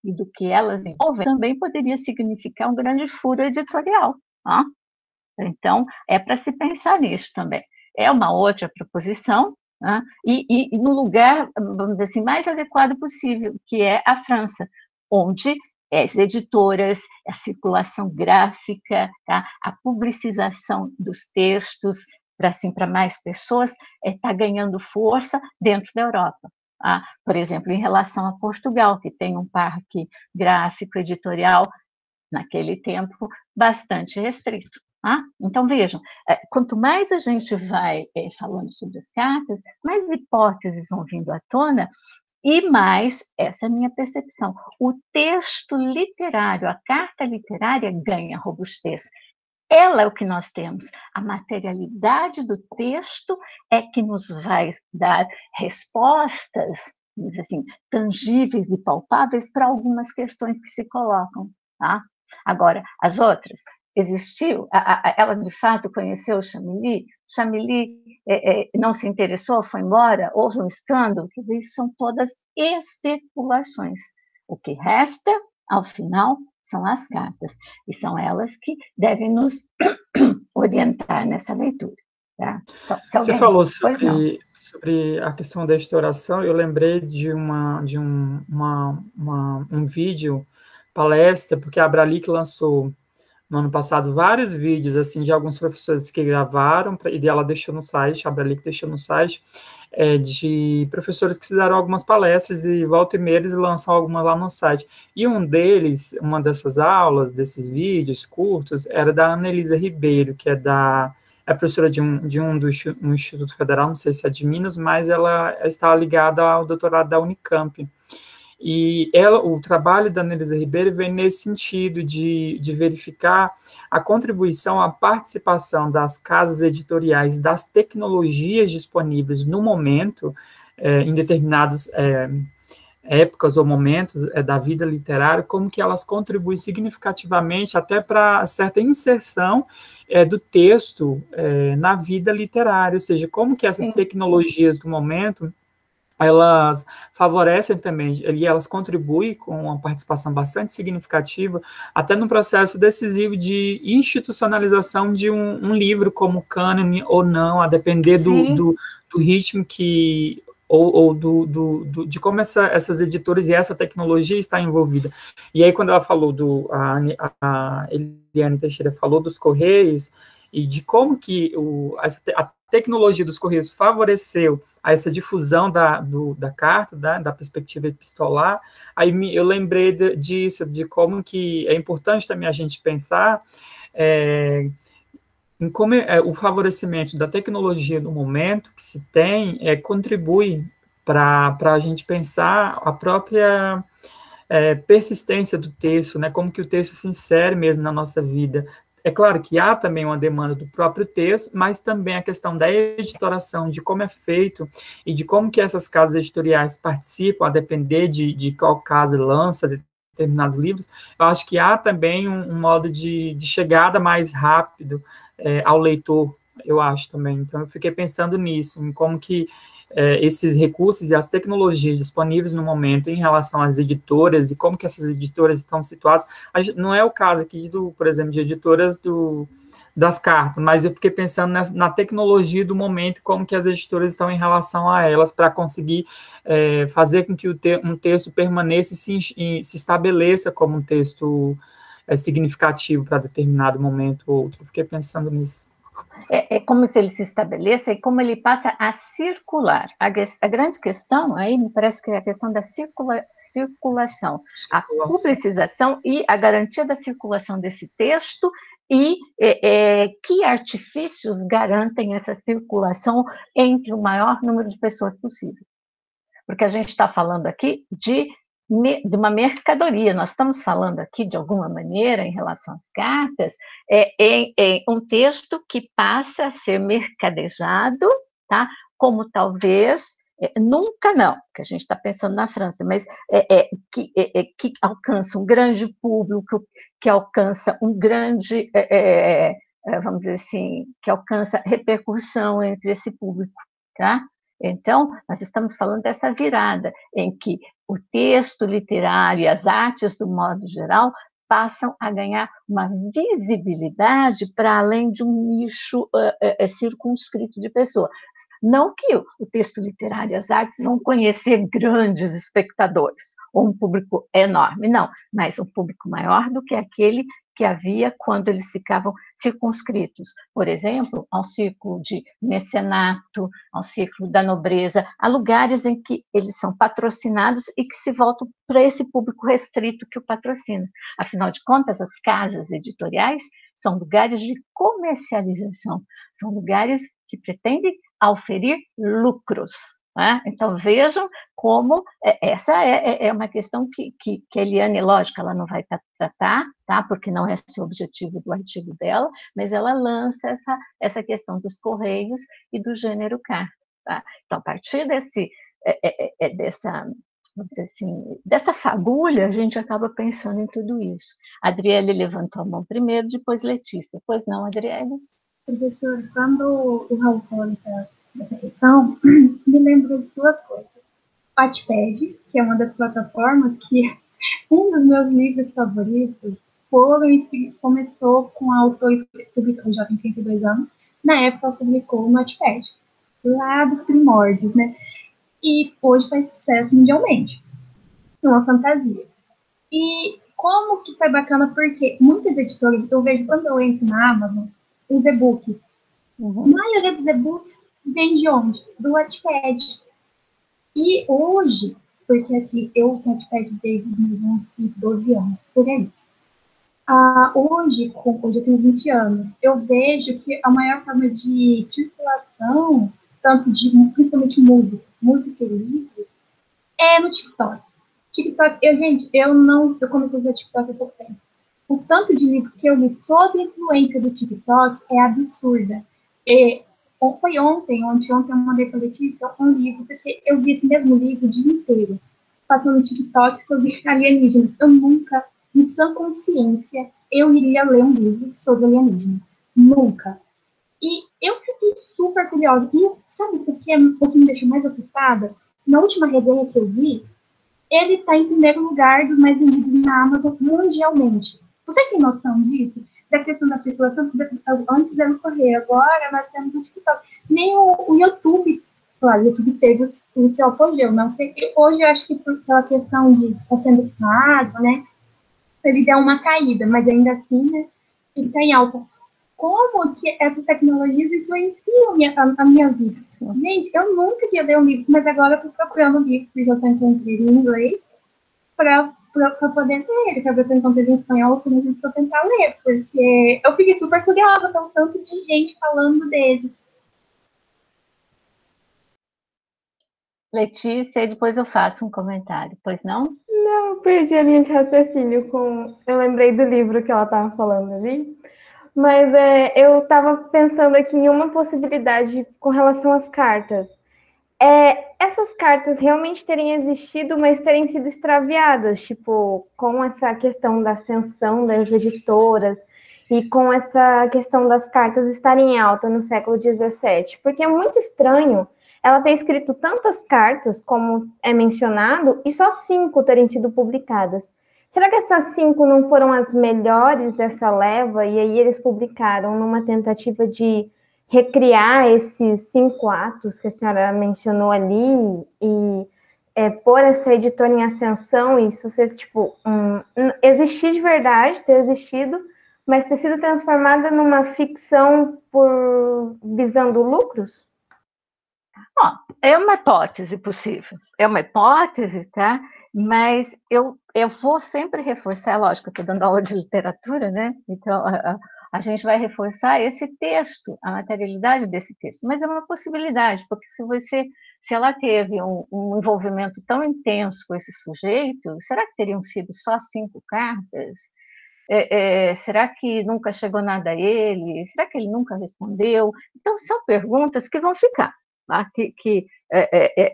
e do que elas envolvem, também poderia significar um grande furo editorial. Tá? Então, é para se pensar nisso também. É uma outra proposição, tá? E no lugar, vamos dizer assim, mais adequado possível, que é a França, onde as editoras, a circulação gráfica, tá? A publicização dos textos, para mais pessoas, está ganhando força dentro da Europa. Tá? Por exemplo, em relação a Portugal, que tem um parque gráfico editorial, naquele tempo, bastante restrito. Tá? Então, vejam, quanto mais a gente vai falando sobre as cartas, mais hipóteses vão vindo à tona, e mais, essa é a minha percepção, o texto literário, a carta literária ganha robustez. Ela é o que nós temos. A materialidade do texto é que nos vai dar respostas, vamos dizer assim, tangíveis e palpáveis para algumas questões que se colocam. Tá? Agora, as outras, existiu, ela de fato conheceu o Chamilly, não se interessou, foi embora, houve um escândalo, quer dizer, isso são todas especulações. O que resta, ao final, são as cartas, e são elas que devem nos orientar nessa leitura. Tá? Então, você falou sobre a questão da editoração, eu lembrei de um vídeo, palestra, porque a Abralic lançou no ano passado vários vídeos assim de alguns professores que gravaram, e ela deixou no site, a Abralic deixou no site, de professores que fizeram algumas palestras e volta e meia eles lançam algumas lá no site. E uma dessas aulas, desses vídeos curtos, era da Anelisa Ribeiro, que é professora do Instituto Federal, não sei se é de Minas, mas ela está ligada ao doutorado da Unicamp. E o trabalho da Anelisa Ribeiro vem nesse sentido de verificar a contribuição, a participação das casas editoriais, das tecnologias disponíveis no momento, em determinadas épocas ou momentos da vida literária, como que elas contribuem significativamente até para certa inserção do texto na vida literária, ou seja, como que essas tecnologias do momento elas favorecem também, e elas contribuem com uma participação bastante significativa, até no processo decisivo de institucionalização de um livro como cânone ou não, a depender do ritmo de como essas editoras e essa tecnologia está envolvida. E aí, quando ela falou a Eliane Teixeira falou dos Correios, e de como que a tecnologia dos Correios favoreceu a essa difusão da carta, da perspectiva epistolar, aí eu lembrei disso, de como que é importante também a gente pensar em como o favorecimento da tecnologia no momento que se tem contribui para a gente pensar a própria persistência do texto, né, como que o texto se insere mesmo na nossa vida. É claro que há também uma demanda do próprio texto, mas também a questão da editoração, de como é feito e de como que essas casas editoriais participam, a depender de qual casa lança determinados livros. Eu acho que há também um modo de chegada mais rápido ao leitor, eu acho também. Então, eu fiquei pensando nisso, em como que esses recursos e as tecnologias disponíveis no momento em relação às editoras e como que essas editoras estão situadas. Não é o caso aqui, por exemplo, de editoras das cartas, mas eu fiquei pensando na tecnologia do momento, como que as editoras estão em relação a elas, para conseguir fazer com que um texto permaneça e se estabeleça como um texto significativo para determinado momento ou outro. Fiquei pensando nisso. É como se ele se estabeleça e como ele passa a circular. A grande questão aí, me parece que é a questão da circulação, a publicização e a garantia da circulação desse texto e que artifícios garantem essa circulação entre o maior número de pessoas possível. Porque a gente está falando aqui de uma mercadoria, nós estamos falando aqui, de alguma maneira, em relação às cartas, um texto que passa a ser mercadejado, tá? Como talvez, nunca não, que a gente está pensando na França, mas que alcança um grande público, que alcança um grande, vamos dizer assim, que alcança repercussão entre esse público, tá? Então, nós estamos falando dessa virada, em que o texto literário e as artes, do modo geral, passam a ganhar uma visibilidade para além de um nicho circunscrito de pessoas. Não que o texto literário e as artes vão conhecer grandes espectadores, ou um público enorme, não, mas um público maior do que aquele que havia quando eles ficavam circunscritos, por exemplo, ao círculo de mecenato, ao círculo da nobreza, a lugares em que eles são patrocinados e que se voltam para esse público restrito que o patrocina. Afinal de contas, as casas editoriais são lugares de comercialização, são lugares que pretendem auferir lucros. Então, vejam como essa é uma questão que a Eliane, lógico, ela não vai tratar, tá? Porque não é esse o objetivo do artigo dela, mas ela lança essa questão dos correios e do gênero carta. Tá? Então, a partir vamos dizer assim, dessa fagulha, a gente acaba pensando em tudo isso. A Adriele levantou a mão primeiro, depois Letícia. Pois não, Adriele? Professor, quando o Raul falou dessa questão, me lembro de duas coisas. O Wattpad, que é uma das plataformas que um dos meus livros favoritos começou com a autora que publicou, já tem 32 anos, na época publicou no Wattpad, lá dos primórdios, né? E hoje faz sucesso mundialmente. Uma fantasia. E como que foi bacana, porque muitas editoras, eu vejo quando eu entro na Amazon, os e-books. A maioria dos e-books vem de onde? Do Wattpad. E hoje, porque aqui eu tenho Wattpad desde os meus 12 anos, por aí. Hoje eu tenho 20 anos, eu vejo que a maior forma de circulação, tanto principalmente música e livros, é no TikTok. Eu comecei a usar TikTok há pouco tempo. O tanto de livro que eu li sob a influência do TikTok é absurda. Foi ontem eu mandei para a Letícia um livro, porque eu vi esse mesmo livro o dia inteiro, passando no TikTok sobre alienígenas. Eu nunca, em sã consciência, eu iria ler um livro sobre alienígenas. Nunca. E eu fiquei super curiosa. E sabe o que me deixou mais assustada? Na última resenha que eu vi, ele está em primeiro lugar dos mais vendidos na Amazon mundialmente. Você tem noção disso? Da questão da circulação? Antes era o correio, agora nós temos o TikTok. Nem o YouTube, claro, o YouTube teve o seu apogeu, não sei. Hoje eu acho que pela questão de estar sendo pago, né, ele deu uma caída, mas ainda assim, né, ele está em alta. Como que essas tecnologias influenciam a minha vida? Gente, eu nunca tinha lido um livro, mas agora eu estou procurando um livro, porque eu só encontrei em inglês, para poder ler ele, para ver se eu encontrei em espanhol, para eu tentar ler, porque eu fiquei super curiosa com tanto de gente falando dele. Letícia, e depois eu faço um comentário, pois não? Não, eu perdi a linha de raciocínio eu lembrei do livro que ela estava falando ali. Mas eu estava pensando aqui em uma possibilidade com relação às cartas. Essas cartas realmente terem existido, mas terem sido extraviadas, tipo, com essa questão da ascensão das editoras e com essa questão das cartas estarem em alta no século XVII. Porque é muito estranho ela ter escrito tantas cartas, como é mencionado, e só 5 terem sido publicadas. Será que essas 5 não foram as melhores dessa leva? E aí eles publicaram numa tentativa de recriar esses 5 atos que a senhora mencionou ali e por essa editora em ascensão, isso ser, tipo, existir de verdade, ter existido, mas ter sido transformada numa ficção visando lucros? É uma hipótese possível, é uma hipótese, tá? Mas eu vou sempre reforçar, lógico, eu estou dando aula de literatura, né? Então, a gente vai reforçar esse texto, a materialidade desse texto, mas é uma possibilidade, porque se ela teve um envolvimento tão intenso com esse sujeito, será que teriam sido só 5 cartas? Será que nunca chegou nada a ele? Será que ele nunca respondeu? Então, são perguntas que vão ficar, tá?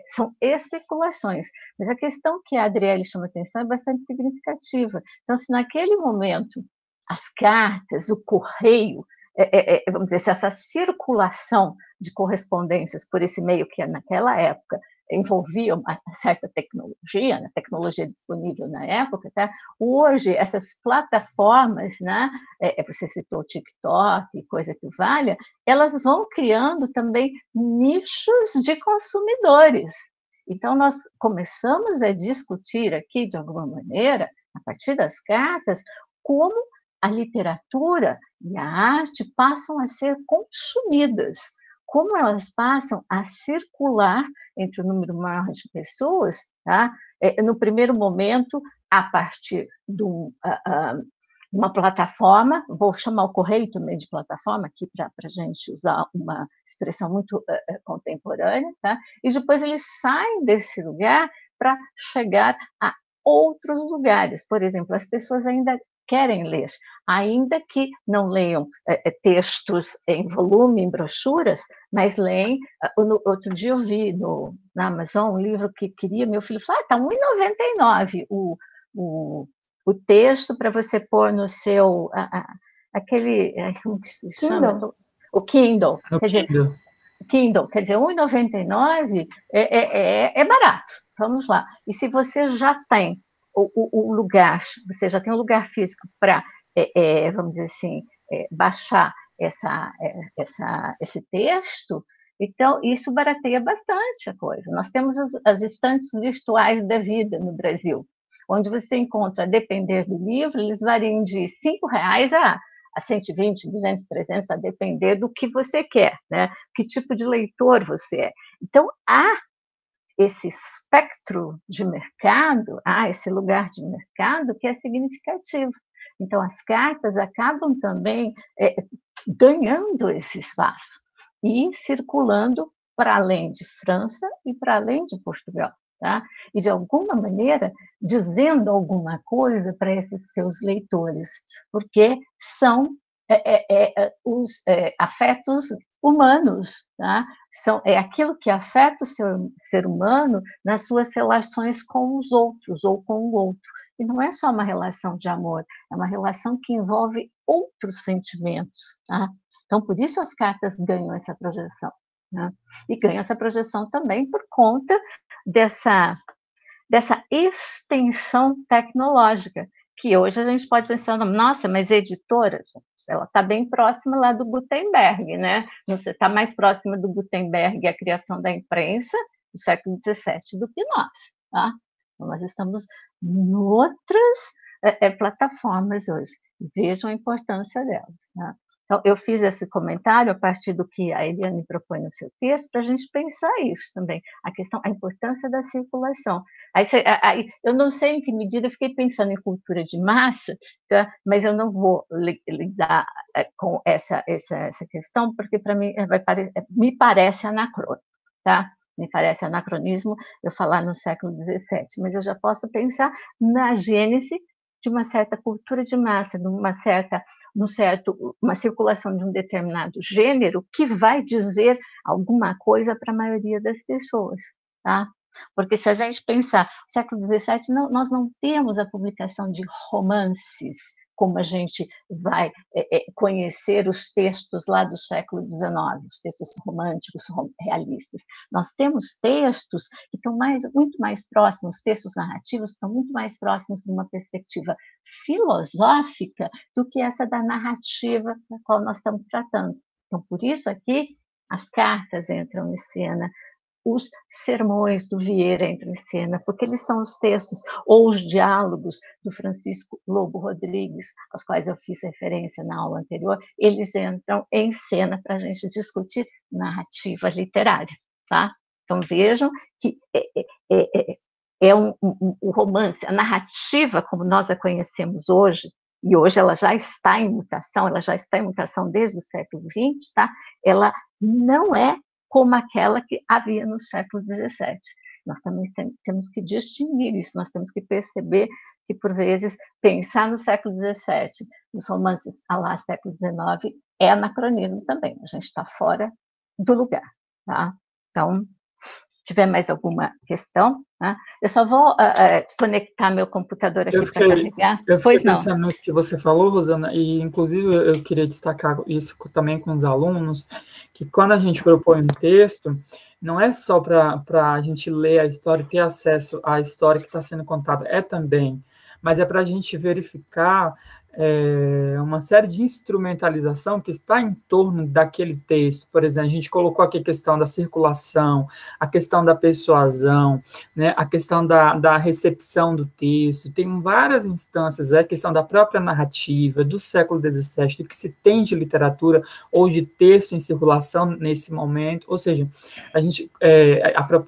São especulações. Mas a questão que a Adriele chama atenção é bastante significativa. Então, se naquele momento as cartas, o correio, vamos dizer, se essa circulação de correspondências por esse meio que naquela época envolvia uma certa tecnologia, né, tecnologia disponível na época, tá? Hoje, essas plataformas, né, você citou o TikTok, coisa que valha, elas vão criando também nichos de consumidores. Então, nós começamos a discutir aqui, de alguma maneira, a partir das cartas, como a literatura e a arte passam a ser consumidas, como elas passam a circular entre o número maior de pessoas, tá? No primeiro momento, a partir de uma plataforma, vou chamar o correio também de plataforma, aqui para a gente usar uma expressão muito contemporânea, tá? E depois eles saem desse lugar para chegar a outros lugares. Por exemplo, as pessoas ainda querem ler, ainda que não leiam textos em volume, em brochuras, mas leem. Outro dia eu vi na Amazon um livro que queria, meu filho falou, está R$1,99 o texto para você pôr no seu, aquele, como que se chama? Kindle. O Kindle. Kindle. Quer dizer, R$1,99 é barato, vamos lá. E se você já tem o lugar, você já tem um lugar físico para, vamos dizer assim, baixar esse texto, então isso barateia bastante a coisa. Nós temos as estantes virtuais da vida no Brasil, onde você encontra, a depender do livro, eles variam de R$5 a 120, 200, 300, a depender do que você quer, né? Que tipo de leitor você é. Então, há esse espectro de mercado, esse lugar de mercado que é significativo. Então, as cartas acabam também ganhando esse espaço e circulando para além de França e para além de Portugal. Tá? E, de alguma maneira, dizendo alguma coisa para esses seus leitores, porque são os afetos humanos, tá? É aquilo que afeta o ser humano nas suas relações com os outros ou com o outro. E não é só uma relação de amor, é uma relação que envolve outros sentimentos. Tá? Então, por isso as cartas ganham essa projeção. Né? E ganham essa projeção também por conta dessa extensão tecnológica, que hoje a gente pode pensar, nossa, mas editora, gente, ela está bem próxima lá do Gutenberg, né? Você está mais próxima do Gutenberg e a criação da imprensa do século XVII do que nós, tá? Então, nós estamos em outras plataformas hoje. Vejam a importância delas, tá? Então, eu fiz esse comentário a partir do que a Eliane propõe no seu texto, para a gente pensar isso também, a importância da circulação. Aí, eu não sei em que medida, eu fiquei pensando em cultura de massa, tá? Mas eu não vou lidar com essa questão, porque para mim me parece anacrônico, tá? Me parece anacronismo eu falar no século XVII, mas eu já posso pensar na gênese de uma certa cultura de massa, de uma circulação de um determinado gênero que vai dizer alguma coisa para a maioria das pessoas, tá? Porque se a gente pensar, no século XVII, nós não temos a publicação de romances, como a gente vai conhecer os textos lá do século XIX, os textos românticos, realistas. Nós temos textos que estão muito mais próximos, textos narrativos estão muito mais próximos de uma perspectiva filosófica do que essa da narrativa da qual nós estamos tratando. Então, por isso aqui, as cartas entram em cena os sermões do Vieira entram em cena, porque eles são os textos, ou os diálogos do Francisco Lobo Rodrigues, aos quais eu fiz referência na aula anterior, eles entram em cena para a gente discutir narrativa literária, tá? Então vejam que o romance, a narrativa como nós a conhecemos hoje, e hoje ela já está em mutação desde o século XX, tá? Ela não é como aquela que havia no século XVII. Nós também temos que distinguir isso, nós temos que perceber que, por vezes, pensar no século XVII, nos romances lá século XIX, é anacronismo também, a gente está fora do lugar, tá? Então, se tiver mais alguma questão, tá? Eu só vou conectar meu computador aqui para carregar. Eu fiquei pensando nisso que você falou, Rosana, e inclusive eu queria destacar isso também com os alunos, que quando a gente propõe um texto, não é só para a gente ler a história e ter acesso à história que está sendo contada, é também, mas é para a gente verificar uma série de instrumentalização que está em torno daquele texto. Por exemplo, a gente colocou aqui a questão da circulação, a questão da persuasão, né, a questão da recepção do texto, tem várias instâncias, a questão da própria narrativa, do século XVII, do que se tem de literatura ou de texto em circulação nesse momento, ou seja,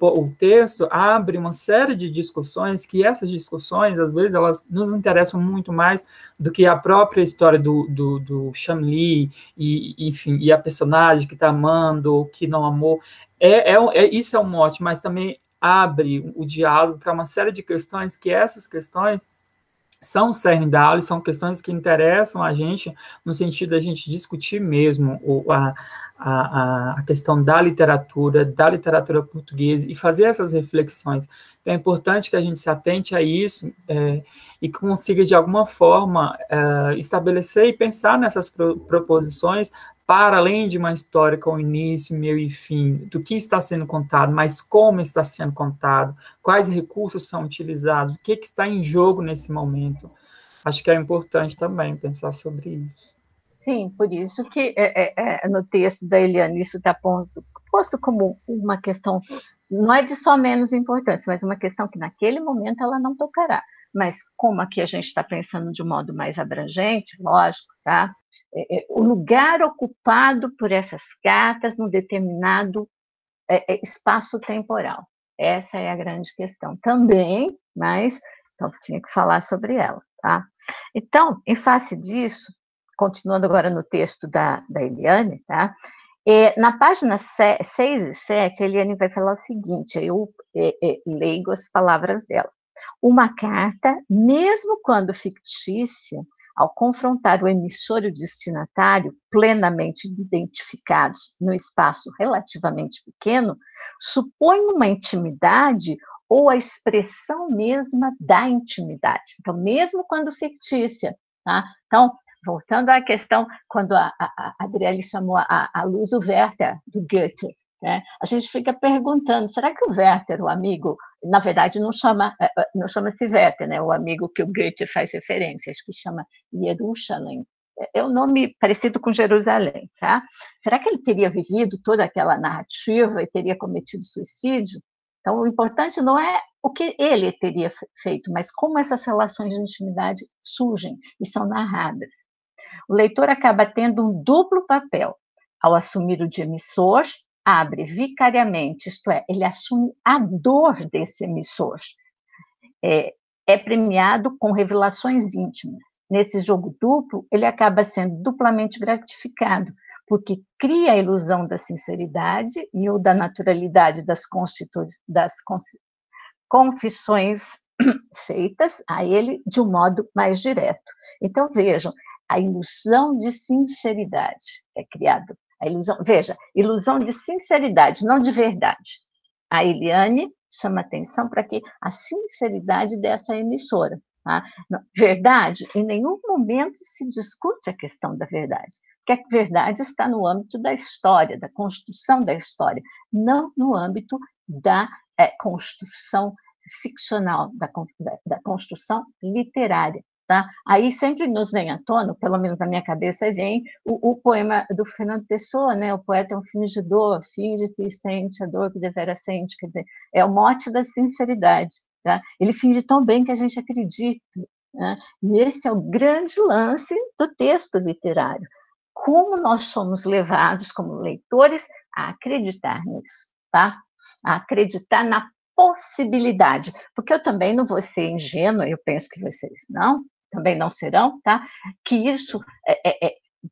o texto abre uma série de discussões que essas discussões, às vezes, elas nos interessam muito mais do que a própria história do Chun-Li, enfim, e a personagem que está amando ou que não amou. Isso é um mote, mas também abre o diálogo para uma série de questões que essas questões são o cerne da aula e são questões que interessam a gente no sentido da gente discutir mesmo a questão da literatura portuguesa e fazer essas reflexões. Então, é importante que a gente se atente a isso e consiga, de alguma forma, estabelecer e pensar nessas proposições para além de uma história com início, meio e fim, do que está sendo contado, mas como está sendo contado, quais recursos são utilizados, o que está em jogo nesse momento. Acho que é importante também pensar sobre isso. Sim, por isso que no texto da Eliane isso está posto como uma questão, não é de só menos importância, mas uma questão que naquele momento ela não tocará. Mas como aqui a gente está pensando de um modo mais abrangente, lógico, tá? O lugar ocupado por essas cartas num determinado espaço temporal. Essa é a grande questão também, mas então, tinha que falar sobre ela, tá? Então, em face disso, continuando agora no texto da Eliane, tá? Na página 6 e 7, a Eliane vai falar o seguinte, eu leio as palavras dela. Uma carta, mesmo quando fictícia, ao confrontar o emissor e o destinatário, plenamente identificados no espaço relativamente pequeno, supõe uma intimidade ou a expressão mesma da intimidade. Então, mesmo quando fictícia, tá? Então, voltando à questão, quando a Adriele chamou a luz o Werther, do Goethe, né? A gente fica perguntando, será que o Werther, o amigo, na verdade não chama-se Werther, né? O amigo que o Goethe faz referência, acho que chama Jerusalém, é um nome parecido com Jerusalém, tá? Será que ele teria vivido toda aquela narrativa e teria cometido suicídio? Então, o importante não é o que ele teria feito, mas como essas relações de intimidade surgem e são narradas. O leitor acaba tendo um duplo papel. Ao assumir o de emissor, abre vicariamente, isto é, ele assume a dor desse emissor. É premiado com revelações íntimas. Nesse jogo duplo, ele acaba sendo duplamente gratificado, porque cria a ilusão da sinceridade e ou da naturalidade das confissões feitas a ele de um modo mais direto. Então, vejam, a ilusão de sinceridade é criada. Ilusão de sinceridade, não de verdade. A Eliane chama atenção para que a sinceridade dessa emissora. Tá? Verdade, em nenhum momento se discute a questão da verdade, porque a verdade está no âmbito da história, da construção da história, não no âmbito da construção ficcional, da construção literária. Tá? Aí sempre nos vem à tona, pelo menos na minha cabeça, vem o poema do Fernando Pessoa, né? O poeta é um fingidor, finge que sente a dor que devera sente, quer dizer, é o mote da sinceridade. Tá? Ele finge tão bem que a gente acredita. Né? E esse é o grande lance do texto literário. Como nós somos levados, como leitores, a acreditar nisso, tá? A acreditar na possibilidade, porque eu também não vou ser ingênua, eu penso que vocês não, também não serão, tá? Que isso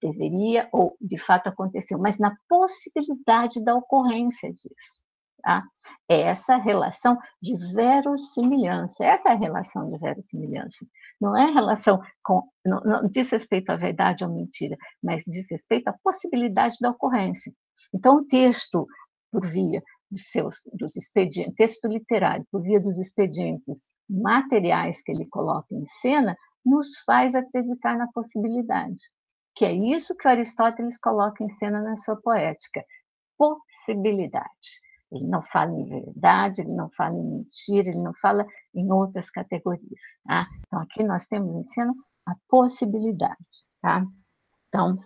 deveria ou de fato aconteceu, mas na possibilidade da ocorrência disso. Tá? Essa relação de verossimilhança, essa é a relação de verossimilhança. Não é relação com, não diz respeito à verdade ou mentira, mas diz respeito à possibilidade da ocorrência. Então, o texto, por via dos expedientes, texto literário, por via dos expedientes materiais que ele coloca em cena, nos faz acreditar na possibilidade, que é isso que Aristóteles coloca em cena na sua poética, possibilidade. Ele não fala em verdade, ele não fala em mentira, ele não fala em outras categorias. Tá? Então, aqui nós temos em cena a possibilidade. Tá? Então,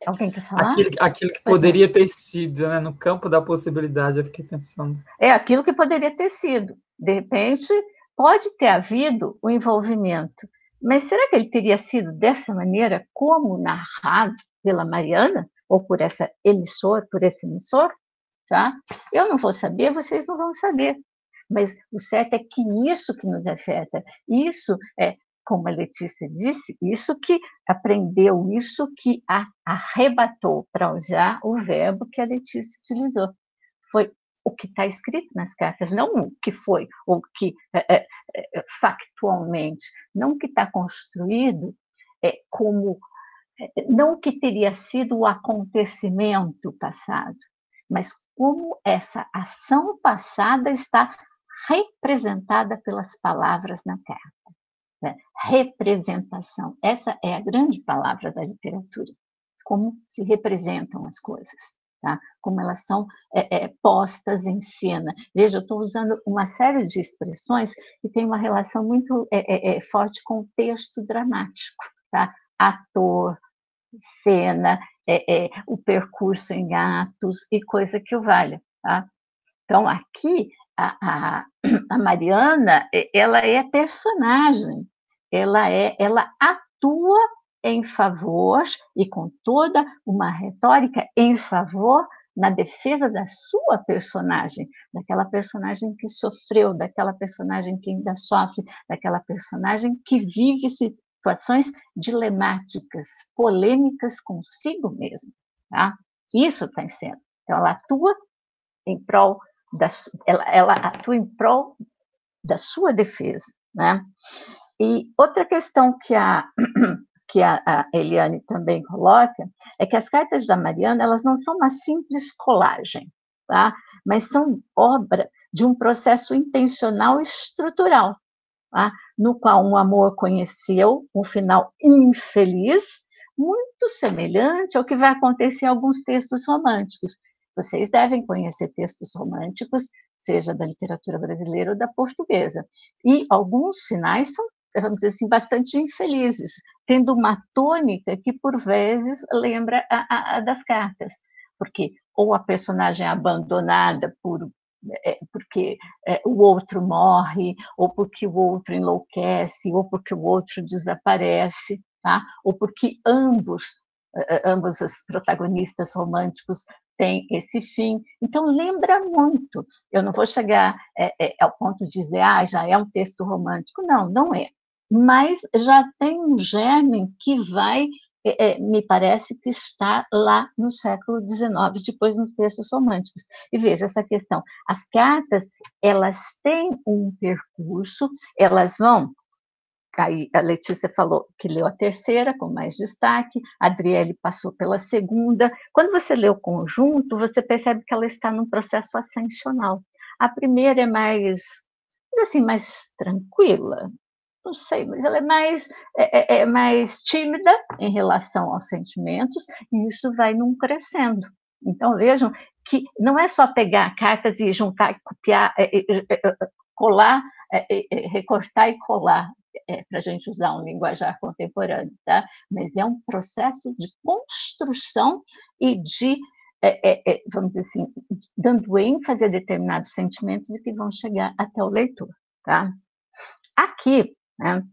alguém quer falar? Aquilo que poderia ter sido, né? No campo da possibilidade, eu fiquei pensando. É aquilo que poderia ter sido. De repente, pode ter havido o envolvimento, mas será que ele teria sido dessa maneira como narrado pela Mariana, ou por esse emissor? Tá? Eu não vou saber, vocês não vão saber. Mas o certo é que isso que nos afeta, isso é, como a Letícia disse, isso que aprendeu, isso que arrebatou, para usar o verbo que a Letícia utilizou. Foi o que está escrito nas cartas, não o que foi, ou que factualmente, não o que está construído como, não o que teria sido o acontecimento passado, mas como essa ação passada está representada pelas palavras na carta. Né? Representação, essa é a grande palavra da literatura, como se representam as coisas, tá? Como elas são postas em cena. Veja, eu estou usando uma série de expressões que tem uma relação muito forte com o texto dramático, tá? Ator, cena, o percurso em atos e coisa que o valha. Tá? Então, aqui, a Mariana, ela é personagem, ela atua em favor, e com toda uma retórica em favor, na defesa da sua personagem, daquela personagem que sofreu, daquela personagem que ainda sofre, daquela personagem que vive situações dilemáticas, polêmicas consigo mesma. Tá? Isso está em cena. Então, ela atua em prol ela atua em prol da sua defesa. Né? E outra questão que a Eliane também coloca é que as cartas da Mariana, elas não são uma simples colagem, tá? Mas são obra de um processo intencional e estrutural, tá? No qual um amor conheceu um final infeliz, muito semelhante ao que vai acontecer em alguns textos românticos. Vocês devem conhecer textos românticos, seja da literatura brasileira ou da portuguesa. E alguns finais são, vamos dizer assim, bastante infelizes, tendo uma tônica que, por vezes, lembra a das cartas. Porque ou a personagem é abandonada porque o outro morre, ou porque o outro enlouquece, ou porque o outro desaparece, tá? Ou porque ambos os protagonistas românticos têm esse fim. Então, lembra muito. Eu não vou chegar ao ponto de dizer, já é um texto romântico. Não, não é. Mas já tem um germe que vai, me parece que está lá no século XIX, depois nos textos românticos. E veja essa questão. As cartas, elas têm um percurso, elas vão. Aí a Letícia falou que leu a terceira com mais destaque, a Adriele passou pela segunda. Quando você lê o conjunto, você percebe que ela está num processo ascensional. A primeira é mais, assim, mais tranquila, não sei, mas ela é mais tímida em relação aos sentimentos, e isso vai num crescendo. Então, vejam que não é só pegar cartas e juntar, copiar, colar, recortar e colar. para a gente usar um linguajar contemporâneo, tá? Mas é um processo de construção e de, vamos dizer assim, dando ênfase a determinados sentimentos e que vão chegar até o leitor, tá? Aqui, né,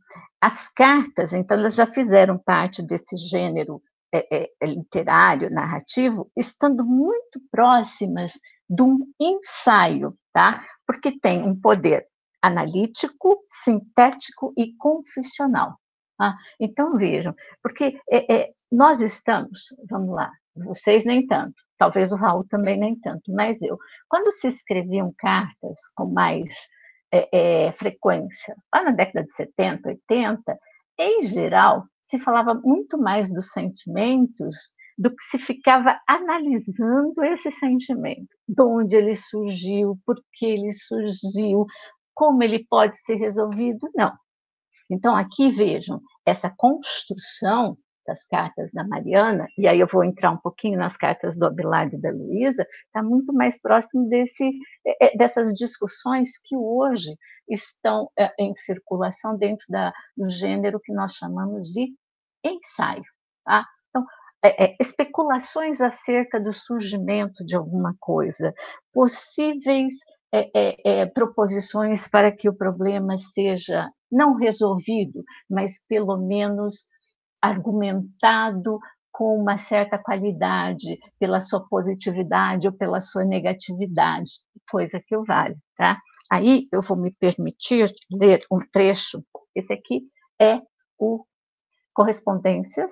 as cartas, então, elas já fizeram parte desse gênero literário, narrativo, estando muito próximas de um ensaio, tá? Porque tem um poder analítico, sintético e confessional. Tá? Então, vejam, porque nós estamos, vamos lá, vocês nem tanto, talvez o Raul também nem tanto, mas eu, quando se escreviam cartas com mais frequência, lá na década de 70, 80, em geral, se falava muito mais dos sentimentos do que se ficava analisando esse sentimento, de onde ele surgiu, por que ele surgiu, como ele pode ser resolvido, não. Então, aqui vejam, essa construção das cartas da Mariana, e aí eu vou entrar um pouquinho nas cartas do Abelardo e da Luísa, está muito mais próximo dessas discussões que hoje estão em circulação dentro do gênero que nós chamamos de ensaio. Tá? Então, especulações acerca do surgimento de alguma coisa, possíveis proposições para que o problema seja não resolvido, mas pelo menos argumentado com uma certa qualidade, pela sua positividade ou pela sua negatividade, coisa que o vale, tá? Aí eu vou me permitir ler um trecho, esse aqui é o Correspondência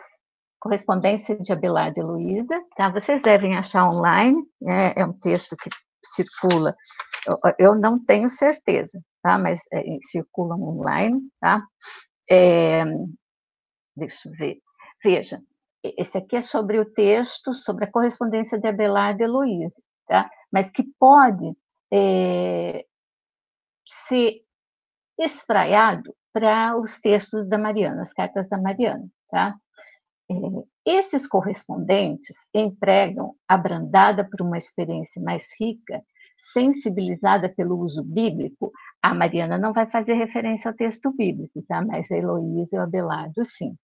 de Abelardo e Luísa, tá? Vocês devem achar online, né? É um texto que circula, eu não tenho certeza, tá? Mas circulam online, tá? Deixa eu ver. Veja, esse aqui é sobre o texto, sobre a correspondência de Abelardo e Luísa, tá? Mas que pode ser espraiado para os textos da Mariana, as cartas da Mariana, tá? Esses correspondentes empregam, abrandada por uma experiência mais rica, sensibilizada pelo uso bíblico, a Mariana não vai fazer referência ao texto bíblico, tá? Mas a Heloísa e o Abelardo, sim.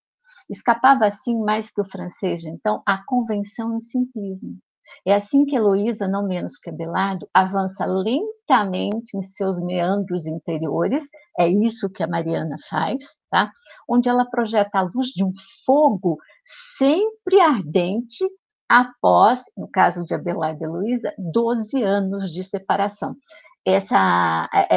Escapava assim, mais que o francês, então, a convenção e o simplismo. É assim que Heloísa, não menos que Abelardo, avança lentamente em seus meandros interiores, é isso que a Mariana faz, tá? Onde ela projeta a luz de um fogo sempre ardente após, no caso de Abelardo e Heloísa, 12 anos de separação.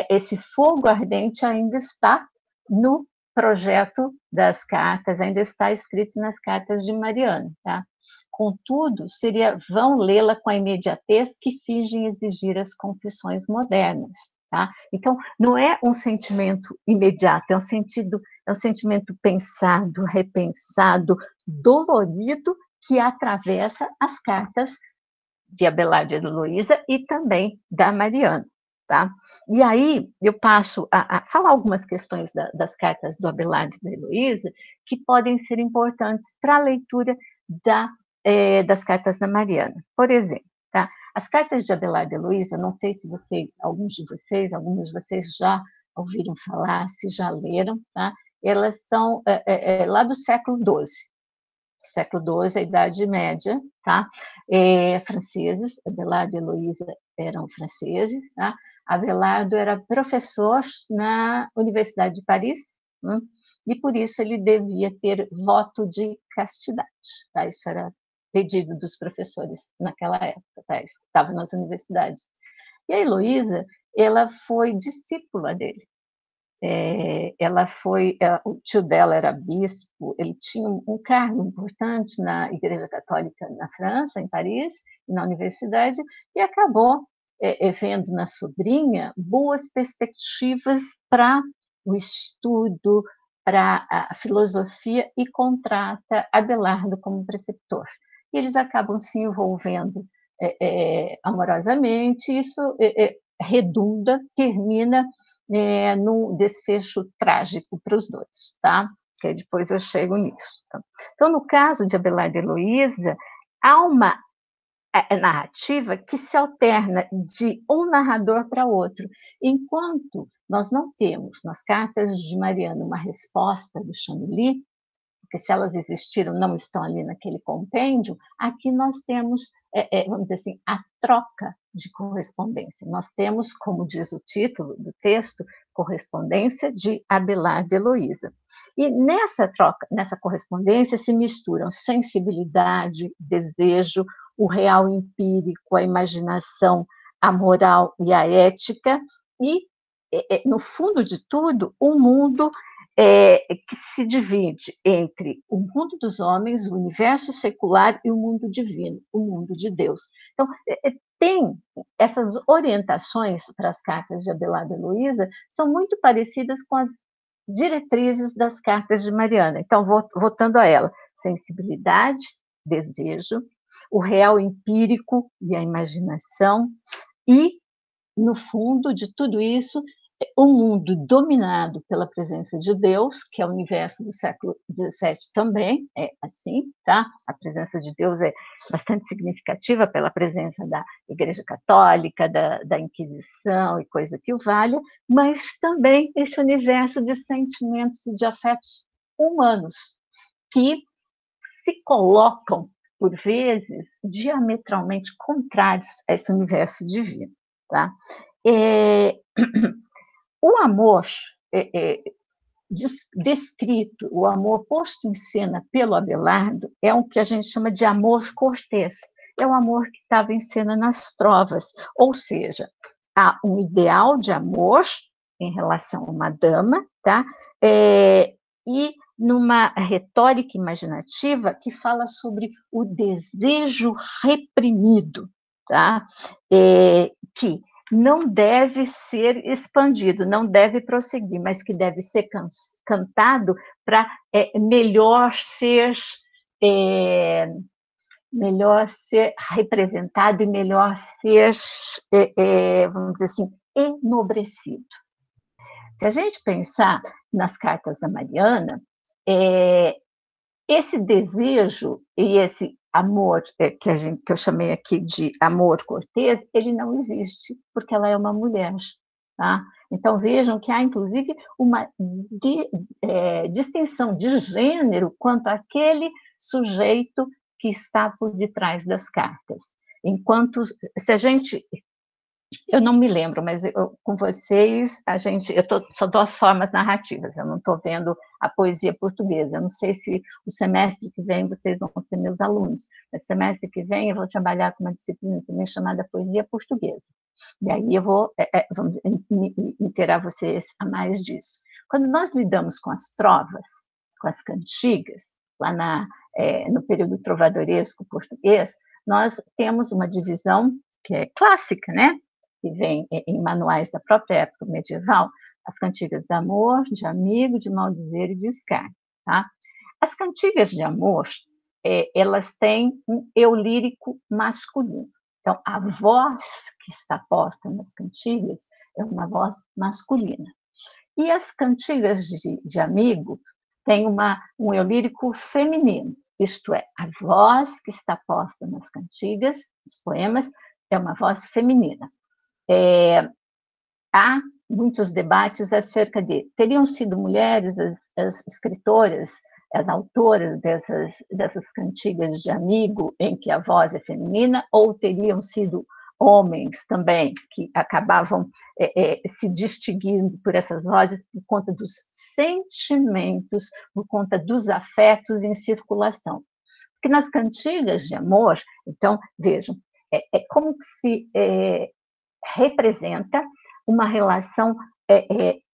Esse fogo ardente ainda está no projeto das cartas, ainda está escrito nas cartas de Mariana, tá? Contudo, seria vão lê-la com a imediatez que fingem exigir as confissões modernas, tá? Então, não é um sentimento imediato, é um sentimento pensado, repensado, dolorido, que atravessa as cartas de Abelardo e Luísa e também da Mariana. Tá? E aí eu passo a falar algumas questões das cartas do Abelardo e da Heloísa que podem ser importantes para a leitura das cartas da Mariana. Por exemplo, tá? As cartas de Abelardo e Heloísa, não sei se alguns de vocês já ouviram falar, se já leram, tá? Elas são lá do século XII, a Idade Média, tá? Franceses, Abelardo e Heloísa eram franceses, tá? Abelardo era professor na Universidade de Paris, e por isso ele devia ter voto de castidade, tá? Isso era pedido dos professores naquela época, tá? Estava nas universidades. E a Heloísa, ela foi discípula dele. O tio dela era bispo, ele tinha um cargo importante na Igreja Católica na França, em Paris, na universidade, e acabou vendo na sobrinha boas perspectivas para o estudo, para a filosofia, e contrata Abelardo como preceptor. E eles acabam se envolvendo amorosamente, e isso termina num desfecho trágico para os dois, tá? Que depois eu chego nisso. Tá? Então, no caso de Abelardo e Heloísa, há uma narrativa que se alterna de um narrador para outro, enquanto nós não temos nas cartas de Mariana uma resposta do Chamilly, porque se elas existiram, não estão ali naquele compêndio. Aqui nós temos, vamos dizer assim, a troca de correspondência. Nós temos, como diz o título do texto, correspondência de Abelardo e Heloísa. E nessa troca, nessa correspondência, se misturam sensibilidade, desejo, o real empírico, a imaginação, a moral e a ética, e, no fundo de tudo, um mundo que se divide entre o mundo dos homens, o universo secular e o mundo divino, o mundo de Deus. Então, tem essas orientações para as cartas de Abelardo e Heloísa, são muito parecidas com as diretrizes das cartas de Mariana. Então, voltando a ela, sensibilidade, desejo, o real empírico e a imaginação, e, no fundo de tudo isso, um mundo dominado pela presença de Deus, que é o universo do século XVII também, é assim, tá? A presença de Deus é bastante significativa pela presença da Igreja Católica, da Inquisição e coisa que o valha, mas também esse universo de sentimentos e de afetos humanos, que se colocam, por vezes, diametralmente contrários a esse universo divino, tá? O amor descrito, o amor posto em cena pelo Abelardo, é o que a gente chama de amor cortês. É o amor que estava em cena nas trovas, ou seja, há um ideal de amor em relação a uma dama, tá? E numa retórica imaginativa que fala sobre o desejo reprimido, tá? Que não deve ser expandido, não deve prosseguir, mas que deve ser cantado para melhor ser representado e melhor ser, vamos dizer assim, enobrecido. Se a gente pensar nas cartas da Mariana, esse desejo e esse amor que eu chamei aqui de amor cortês, ele não existe, porque ela é uma mulher. Tá? Então, vejam que há, inclusive, uma distinção de gênero quanto àquele sujeito que está por detrás das cartas. Enquanto, se a gente... Eu não me lembro, mas com vocês, só dou as formas narrativas, eu não estou vendo a poesia portuguesa. Eu não sei se o semestre que vem vocês vão ser meus alunos, mas semestre que vem eu vou trabalhar com uma disciplina também chamada poesia portuguesa. E aí eu vou inteirar vocês a mais disso. Quando nós lidamos com as trovas, com as cantigas, lá no período trovadoresco português, nós temos uma divisão que é clássica, né? Que vem em manuais da própria época medieval, as cantigas de amor, de amigo, de maldizer e de escárnio. Tá? As cantigas de amor, elas têm um eu lírico masculino. Então, a voz que está posta nas cantigas é uma voz masculina. E as cantigas de amigo têm um eu lírico feminino, isto é, a voz que está posta nas cantigas, nos poemas, é uma voz feminina. Há muitos debates acerca de teriam sido mulheres as escritoras, as autoras dessas cantigas de amigo em que a voz é feminina, ou teriam sido homens também que acabavam se distinguindo por essas vozes por conta dos sentimentos, por conta dos afetos em circulação. Porque nas cantigas de amor, então, vejam, é como que se representa uma relação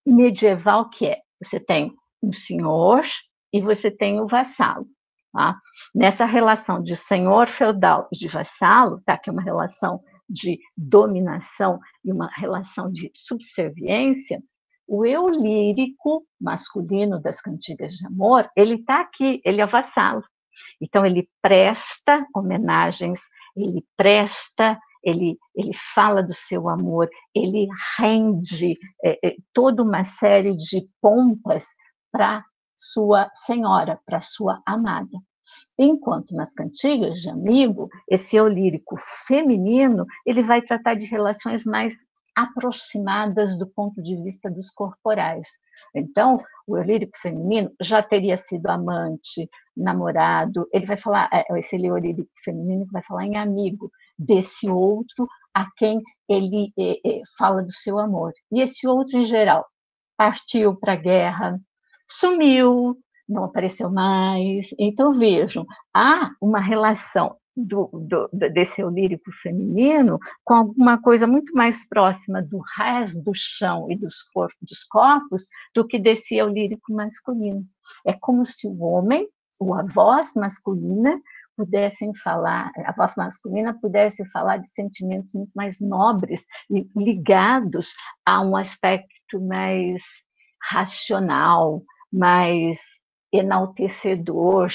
medieval que você tem um senhor e você tem o vassalo. Tá? Nessa relação de senhor feudal e de vassalo, tá? Que é uma relação de dominação e uma relação de subserviência, o eu lírico masculino das cantigas de amor, ele está aqui, ele é o vassalo. Então, ele presta homenagens, ele fala do seu amor, ele rende toda uma série de pompas para sua senhora, para sua amada. Enquanto nas cantigas de amigo, esse eu lírico feminino, ele vai tratar de relações mais aproximadas do ponto de vista dos corporais. Então, o eu lírico feminino já teria sido amante, namorado, ele vai falar, esse eu lírico feminino vai falar em amigo desse outro a quem ele fala do seu amor. E esse outro, em geral, partiu para a guerra, sumiu, não apareceu mais. Então, vejam, há uma relação desse eu lírico feminino com alguma coisa muito mais próxima do res do chão e dos corpos do que desse eu lírico masculino. É como se o homem, ou a voz masculina, a voz masculina pudesse falar de sentimentos muito mais nobres e ligados a um aspecto mais racional, mais enaltecedor,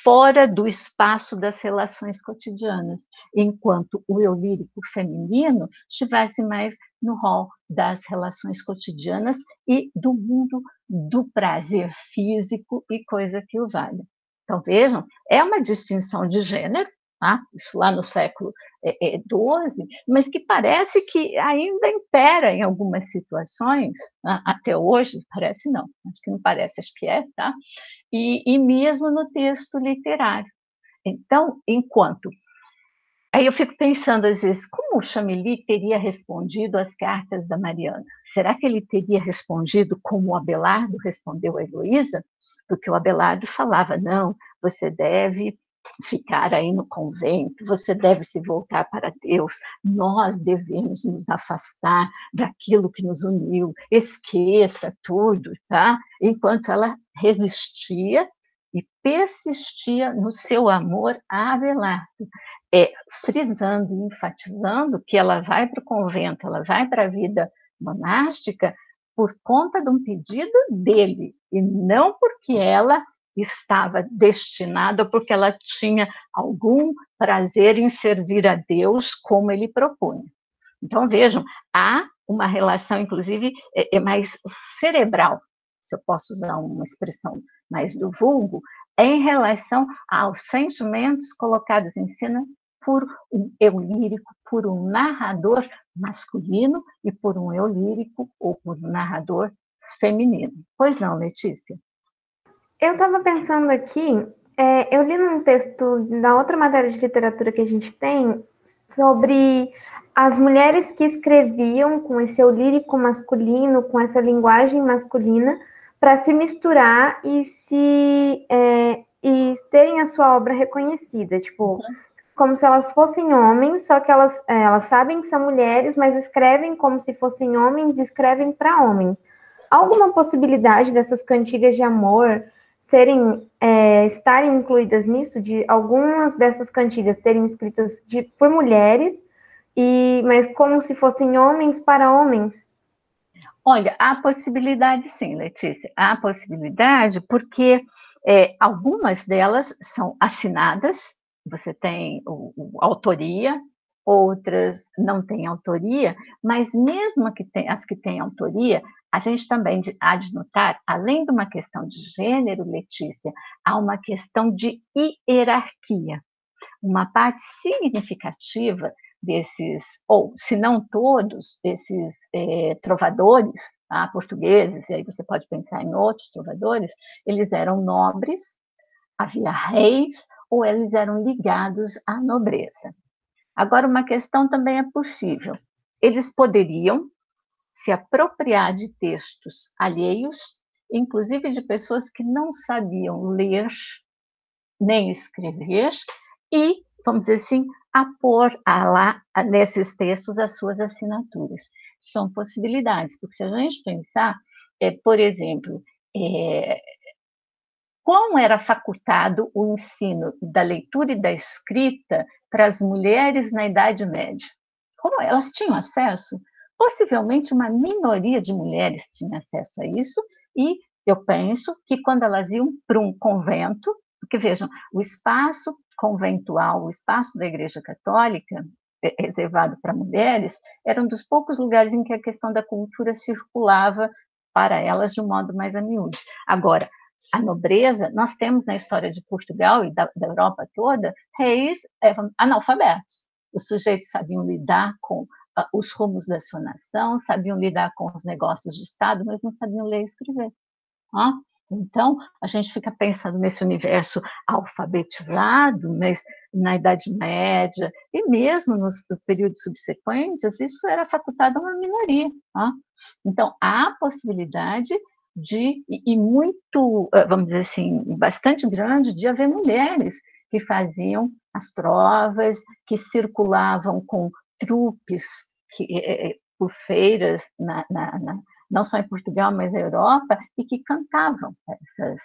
fora do espaço das relações cotidianas, enquanto o eu lírico feminino estivesse mais no rol das relações cotidianas e do mundo do prazer físico e coisa que o valha. Então, vejam, é uma distinção de gênero, tá? Isso lá no século XII, mas que parece que ainda impera em algumas situações, tá? Até hoje, parece não, acho que não parece, acho que é, tá? E mesmo no texto literário. Então, Aí eu fico pensando, às vezes, como o Chamilly teria respondido às cartas da Mariana? Será que ele teria respondido como o Abelardo respondeu a Heloísa? Porque o Abelardo falava, não, você deve ficar aí no convento, você deve se voltar para Deus, nós devemos nos afastar daquilo que nos uniu, esqueça tudo, tá? Enquanto ela resistia e persistia no seu amor a Abelardo, frisando e enfatizando que ela vai para o convento, ela vai para a vida monástica por conta de um pedido dele, e não porque ela estava destinada, porque ela tinha algum prazer em servir a Deus como ele propunha. Então, vejam, há uma relação, inclusive, mais cerebral, se eu posso usar uma expressão mais do vulgo, em relação aos sentimentos colocados em cena por um eu lírico, por um narrador masculino e por um eu lírico ou por um narrador feminino. Pois não, Letícia? Eu estava pensando aqui, eu li num texto da outra matéria de literatura que a gente tem sobre as mulheres que escreviam com esse eu lírico masculino, com essa linguagem masculina, para se misturar e terem a sua obra reconhecida, tipo, como se elas fossem homens, só que elas sabem que são mulheres, mas escrevem como se fossem homens e escrevem para homens. Há alguma possibilidade dessas cantigas de amor estarem incluídas nisso, de algumas dessas cantigas serem escritas por mulheres, mas como se fossem homens para homens? Olha, há possibilidade sim, Letícia, há possibilidade porque algumas delas são assinadas, você tem autoria, outras não têm autoria, mas mesmo as que têm autoria, a gente também há de notar, além de uma questão de gênero, Letícia, há uma questão de hierarquia. Uma parte significativa desses, ou se não todos, desses trovadores, tá, portugueses, e aí você pode pensar em outros trovadores, eles eram nobres, havia reis, ou eles eram ligados à nobreza. Agora, uma questão também é possível. Eles poderiam se apropriar de textos alheios, inclusive de pessoas que não sabiam ler nem escrever, e, vamos dizer assim, apor lá nesses textos as suas assinaturas. São possibilidades, porque se a gente pensar, por exemplo, como era facultado o ensino da leitura e da escrita para as mulheres na Idade Média? Como elas tinham acesso? Possivelmente uma minoria de mulheres tinha acesso a isso, e eu penso que quando elas iam para um convento, porque vejam, o espaço conventual, o espaço da Igreja Católica, reservado para mulheres, era um dos poucos lugares em que a questão da cultura circulava para elas de um modo mais a miúde. Agora, a nobreza, nós temos na história de Portugal e da Europa toda, reis analfabetos. Os sujeitos sabiam lidar com os rumos da sua nação, sabiam lidar com os negócios de Estado, mas não sabiam ler e escrever. Tá? Então, a gente fica pensando nesse universo alfabetizado, mas na Idade Média, e mesmo nos períodos subsequentes, isso era facultado a uma minoria. Tá? Então, há a possibilidade e muito, vamos dizer assim, bastante grande, de haver mulheres que faziam as trovas, que circulavam com trupes por feiras não só em Portugal, mas na Europa, e que cantavam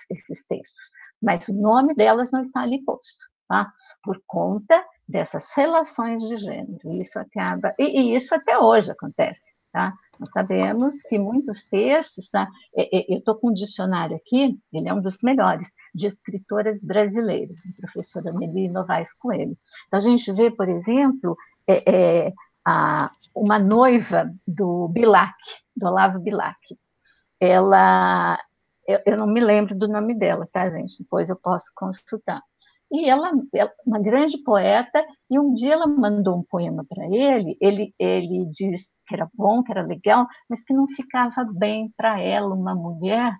esses textos. Mas o nome delas não está ali posto, tá? Por conta dessas relações de gênero. Isso acaba... E isso até hoje acontece, tá? Nós sabemos que muitos textos, tá? Eu estou com um dicionário aqui, ele é um dos melhores, de escritoras brasileiras, a professora Meli Novaes Coelho. Então, a gente vê, por exemplo, uma noiva do Bilac, do Olavo Bilac. Ela, eu não me lembro do nome dela, tá, gente? Depois eu posso consultar. E ela é uma grande poeta, e um dia ela mandou um poema para ele disse que era bom, que era legal, mas que não ficava bem para ela, uma mulher,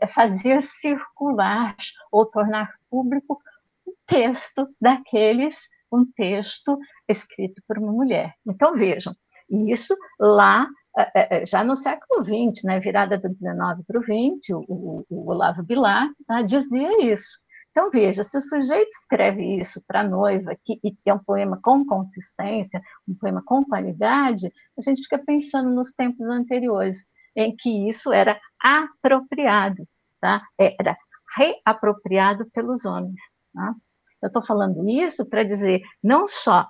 fazer circular ou tornar público um texto daqueles, um texto escrito por uma mulher. Então, vejam, isso lá, já no século XX, né, virada do XIX para o XX, o Olavo Bilac, tá, dizia isso. Então, veja, se o sujeito escreve isso para a noiva, e é um poema com consistência, um poema com qualidade, a gente fica pensando nos tempos anteriores, em que isso era apropriado, tá? Era reapropriado pelos homens. Tá? Eu estou falando isso para dizer não só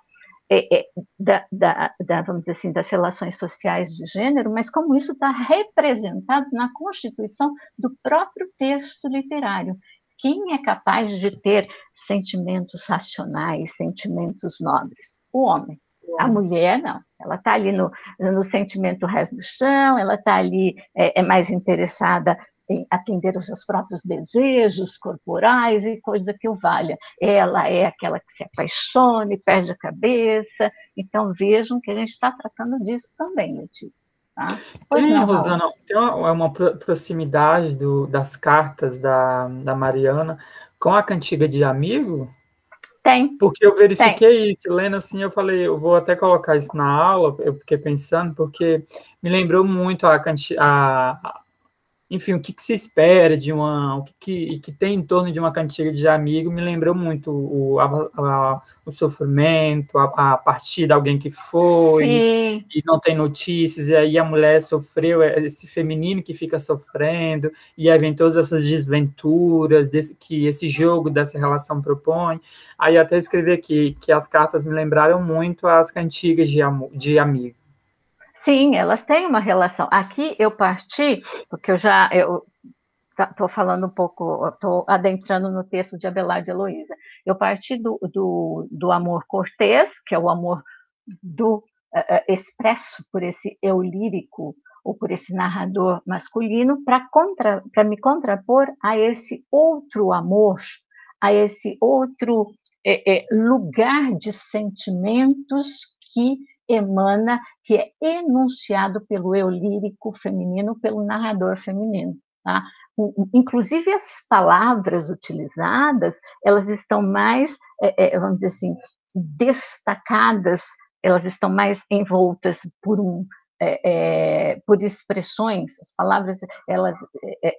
vamos dizer assim, das relações sociais de gênero, mas como isso está representado na constituição do próprio texto literário. Quem é capaz de ter sentimentos racionais, sentimentos nobres? O homem. A mulher, não. Ela está ali no sentimento resto do chão, ela está ali mais interessada em atender os seus próprios desejos corporais e coisa que o valha. Ela é aquela que se apaixona e perde a cabeça. Então, vejam que a gente está tratando disso também, Letícia. Tá? Pois tem, não, Rosana, tem uma proximidade das cartas da Mariana com a cantiga de amigo? Tem. Porque eu verifiquei isso, lendo assim, eu falei, eu vou até colocar isso na aula, eu fiquei pensando, porque me lembrou muito enfim, o que se espera de o que tem em torno de uma cantiga de amigo, me lembrou muito o sofrimento, a partida de alguém que foi, e não tem notícias, e aí a mulher sofreu, esse feminino que fica sofrendo, e aí vem todas essas desventuras que esse jogo dessa relação propõe. Aí eu até escrevi aqui que as cartas me lembraram muito as cantigas de amigo. Sim, elas têm uma relação. Aqui eu parti, porque eu estou falando um pouco, estou adentrando no texto de Abelardo de Heloísa. Eu parti do amor cortês, que é o amor expresso por esse eu lírico, ou por esse narrador masculino, para me contrapor a esse outro amor, a esse outro lugar de sentimentos que emana, que é enunciado pelo eu lírico feminino, pelo narrador feminino. Tá? Inclusive, as palavras utilizadas, elas estão mais, vamos dizer assim, destacadas, elas estão mais envoltas por expressões, as palavras,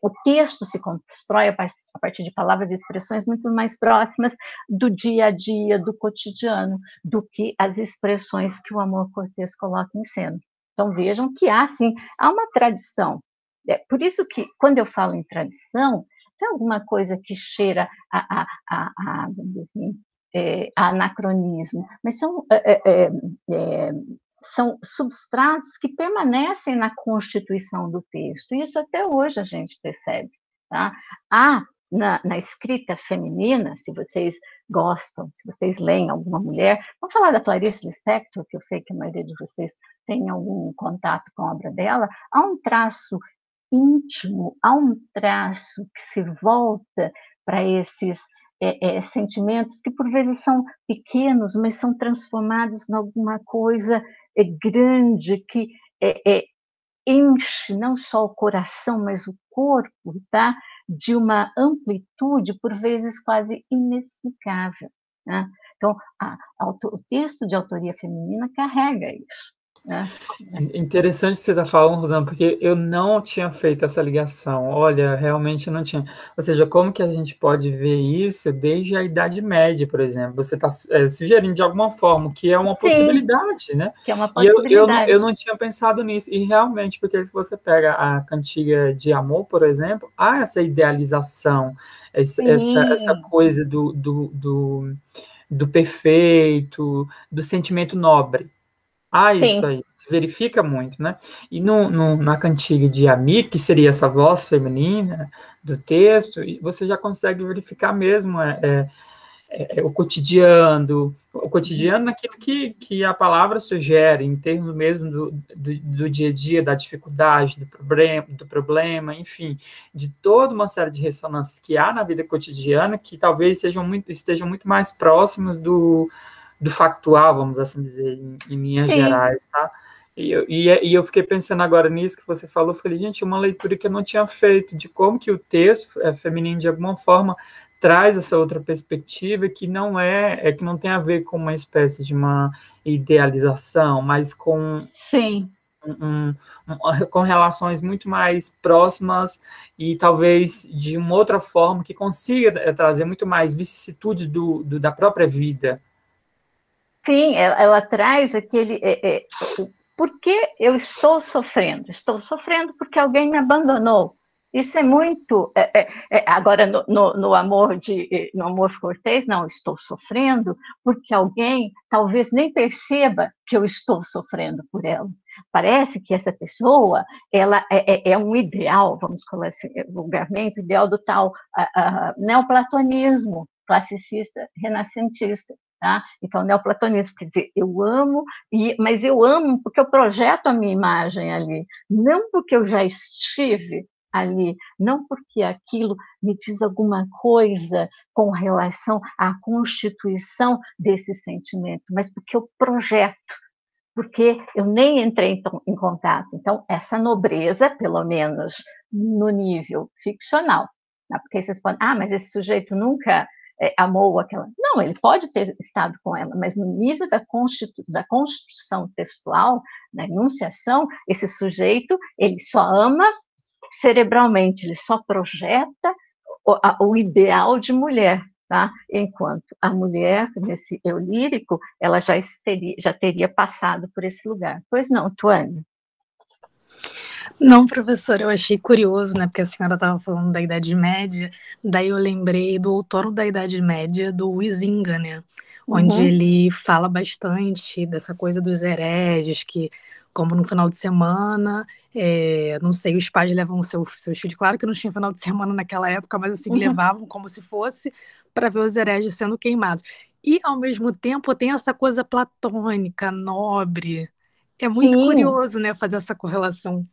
o texto se constrói a partir de palavras e expressões muito mais próximas do dia a dia, do cotidiano, do que as expressões que o amor cortês coloca em cena. Então, vejam que há uma tradição. Por isso que, quando eu falo em tradição, tem alguma coisa que cheira a anacronismo, mas são substratos que permanecem na constituição do texto, e isso até hoje a gente percebe. Tá? Há na escrita feminina, se vocês gostam, se vocês leem alguma mulher, vamos falar da Clarice Lispector, que eu sei que a maioria de vocês tem algum contato com a obra dela, há um traço íntimo, há um traço que se volta para esses sentimentos que por vezes são pequenos, mas são transformados em alguma coisa grande que enche não só o coração, mas o corpo, tá? De uma amplitude, por vezes quase inexplicável, né? Então, o texto de autoria feminina carrega isso, né? Interessante você estar falando, Rosana, porque eu não tinha feito essa ligação. Olha, realmente não tinha. Ou seja, como que a gente pode ver isso desde a Idade Média, por exemplo? Você está sugerindo de alguma forma que é uma possibilidade, né? Que é uma E possibilidade. eu não tinha pensado nisso. E realmente, porque se você pega a Cantiga de Amor, por exemplo, há essa idealização, essa coisa do perfeito, do sentimento nobre. Isso aí, se verifica muito, né? E na cantiga de Ami, que seria essa voz feminina do texto, você já consegue verificar mesmo o cotidiano naquilo que a palavra sugere, em termos mesmo do dia a dia, da dificuldade, do problema, enfim, de toda uma série de ressonâncias que há na vida cotidiana, que talvez estejam muito mais próximas do factual, vamos assim dizer, em linhas gerais, tá? E eu fiquei pensando agora nisso que você falou, falei, gente, uma leitura que eu não tinha feito, de como que o texto feminino, de alguma forma, traz essa outra perspectiva que que não tem a ver com uma espécie de uma idealização, mas com com relações muito mais próximas e talvez de uma outra forma que consiga trazer muito mais vicissitudes da própria vida. Sim, ela traz aquele... por que eu estou sofrendo? Estou sofrendo porque alguém me abandonou. Isso é muito... agora, no amor cortês, não, estou sofrendo porque alguém talvez nem perceba que eu estou sofrendo por ela. Parece que essa pessoa ela é um ideal, vamos colocar assim, vulgarmente, ideal do tal neoplatonismo classicista, renascentista. Tá? Então, neoplatonismo quer dizer, eu amo, mas eu amo porque eu projeto a minha imagem ali, não porque eu já estive ali, não porque aquilo me diz alguma coisa com relação à constituição desse sentimento, mas porque eu projeto, porque eu nem entrei em contato. Então, essa nobreza, pelo menos no nível ficcional, tá? Porque vocês podem, mas esse sujeito nunca amou aquela... Não, ele pode ter estado com ela, mas no nível da construção textual, da enunciação, esse sujeito, ele só ama cerebralmente, ele só projeta o ideal de mulher, tá? Enquanto a mulher, nesse eu lírico, ela já teria passado por esse lugar. Pois não, Tuane? Não, professora, eu achei curioso, né, porque a senhora estava falando da Idade Média, daí eu lembrei do Outono da Idade Média, do Huizinga, né, onde ele fala bastante dessa coisa dos hereges, que, como no final de semana, não sei, os pais levam seus filhos, claro que não tinha final de semana naquela época, mas assim, levavam como se fosse para ver os hereges sendo queimados. E, ao mesmo tempo, tem essa coisa platônica, nobre. É muito curioso, né, fazer essa correlação.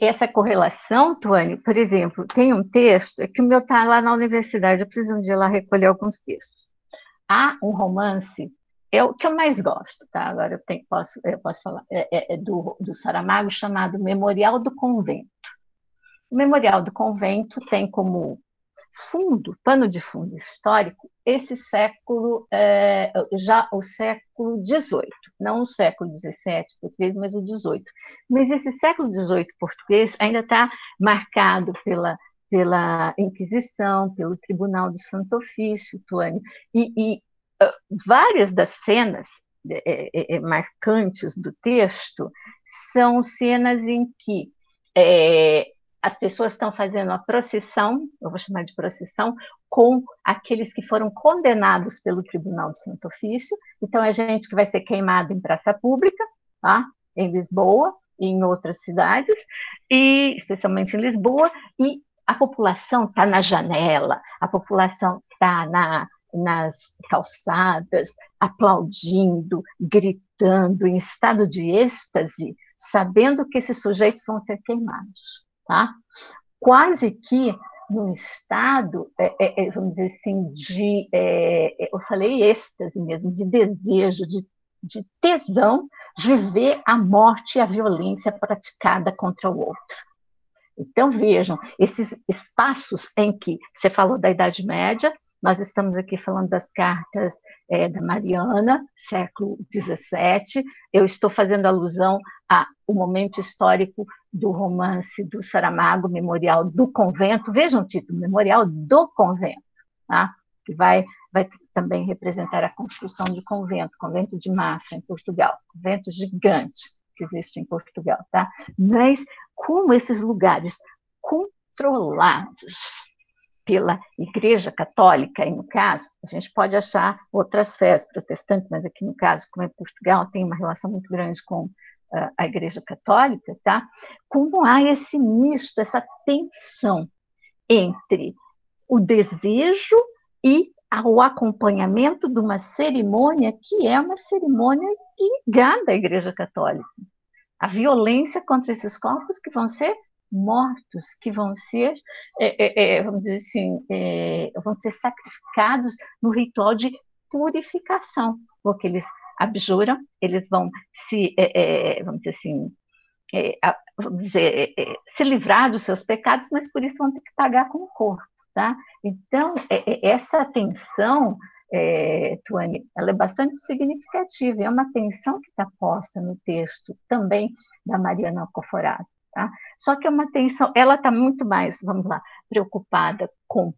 Essa correlação, Tuane, por exemplo, tem um texto, que o meu está lá na universidade, eu preciso um dia lá recolher alguns textos. Há um romance, é o que eu mais gosto, tá? Agora eu posso falar, do Saramago, chamado Memorial do Convento. O Memorial do Convento tem como pano de fundo histórico, esse século, já o século XVIII, não o século XVII português, mas o XVIII. Mas esse século XVIII português ainda está marcado pela Inquisição, pelo Tribunal do Santo Ofício, Tuane, e várias das cenas marcantes do texto são cenas em que as pessoas estão fazendo a procissão, eu vou chamar de procissão, com aqueles que foram condenados pelo Tribunal do Santo Ofício. Então, é gente que vai ser queimado em praça pública, tá? Em Lisboa e em outras cidades, e especialmente em Lisboa, e a população está na janela, a população está nas calçadas, aplaudindo, gritando, em estado de êxtase, sabendo que esses sujeitos vão ser queimados. Tá? Quase que num estado, vamos dizer assim, eu falei êxtase mesmo, de desejo, de tesão, de ver a morte e a violência praticada contra o outro. Então, vejam, esses espaços em que você falou da Idade Média, nós estamos aqui falando das cartas da Mariana, século XVII, eu estou fazendo alusão ao momento histórico do romance do Saramago, Memorial do Convento, vejam o título, Memorial do Convento, tá? Que vai também representar a construção de convento de Mafra, em Portugal, convento gigante que existe em Portugal, tá? Mas como esses lugares controlados pela Igreja Católica, e no caso, a gente pode achar outras fés protestantes, mas aqui no caso, como é Portugal, tem uma relação muito grande com a Igreja Católica, tá? Como há esse misto, essa tensão entre o desejo e o acompanhamento de uma cerimônia que é uma cerimônia ligada à Igreja Católica. A violência contra esses corpos que vão ser mortos, que vão ser, vamos dizer assim, vão ser sacrificados no ritual de purificação, porque eles abjuram, eles vão se, vamos dizer assim, se livrar dos seus pecados, mas por isso vão ter que pagar com o corpo, tá? Então, essa tensão, Tuane, ela é bastante significativa, é uma tensão que está posta no texto também da Mariana Alcoforado, tá? Só que é uma tensão, ela está muito mais, vamos lá, preocupada com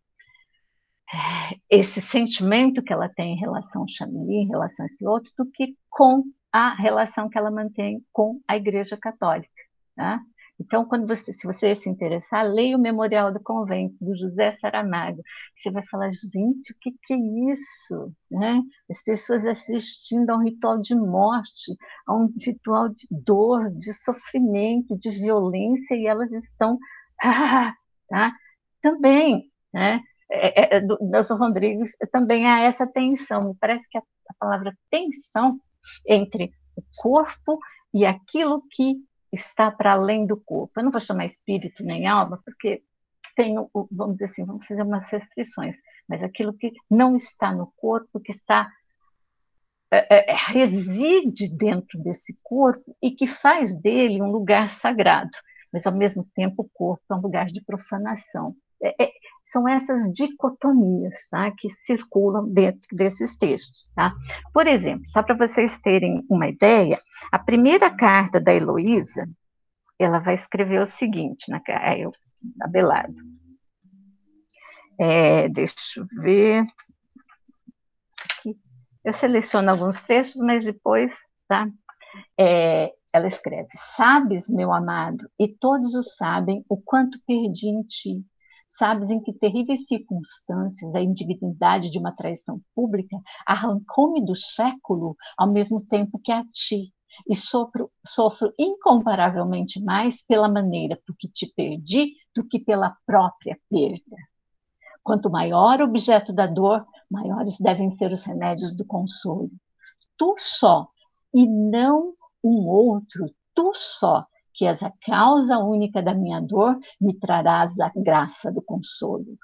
esse sentimento que ela tem em relação ao Chameli, em relação a esse outro, do que com a relação que ela mantém com a Igreja Católica, tá? Então, se você se interessar, leia o Memorial do Convento, do José Saramago. Você vai falar, gente, o que é isso? Né? As pessoas assistindo a um ritual de morte, a um ritual de dor, de sofrimento, de violência, e elas estão... tá? Também, né? Nelson Rodrigues também há essa tensão. Me parece que a palavra tensão entre o corpo e aquilo que está para além do corpo. Eu não vou chamar espírito nem alma, porque tem, vamos dizer assim, vamos fazer umas restrições, mas aquilo que não está no corpo, que está reside dentro desse corpo e que faz dele um lugar sagrado, mas ao mesmo tempo o corpo é um lugar de profanação. São essas dicotomias, tá, que circulam dentro desses textos. Tá? Por exemplo, só para vocês terem uma ideia, a primeira carta da Heloísa, ela vai escrever o seguinte, na Abelardo. Deixa eu ver. Aqui. Eu seleciono alguns trechos, mas depois, tá? Ela escreve: sabes, meu amado, e todos o sabem, o quanto perdi em ti. Sabes em que terríveis circunstâncias a indignidade de uma traição pública arrancou-me do século ao mesmo tempo que a ti, e sofro incomparavelmente mais pela maneira por que te perdi do que pela própria perda. Quanto maior o objeto da dor, maiores devem ser os remédios do consolo. Tu só, e não um outro, tu só, que és a causa única da minha dor, me trarás a graça do consolo.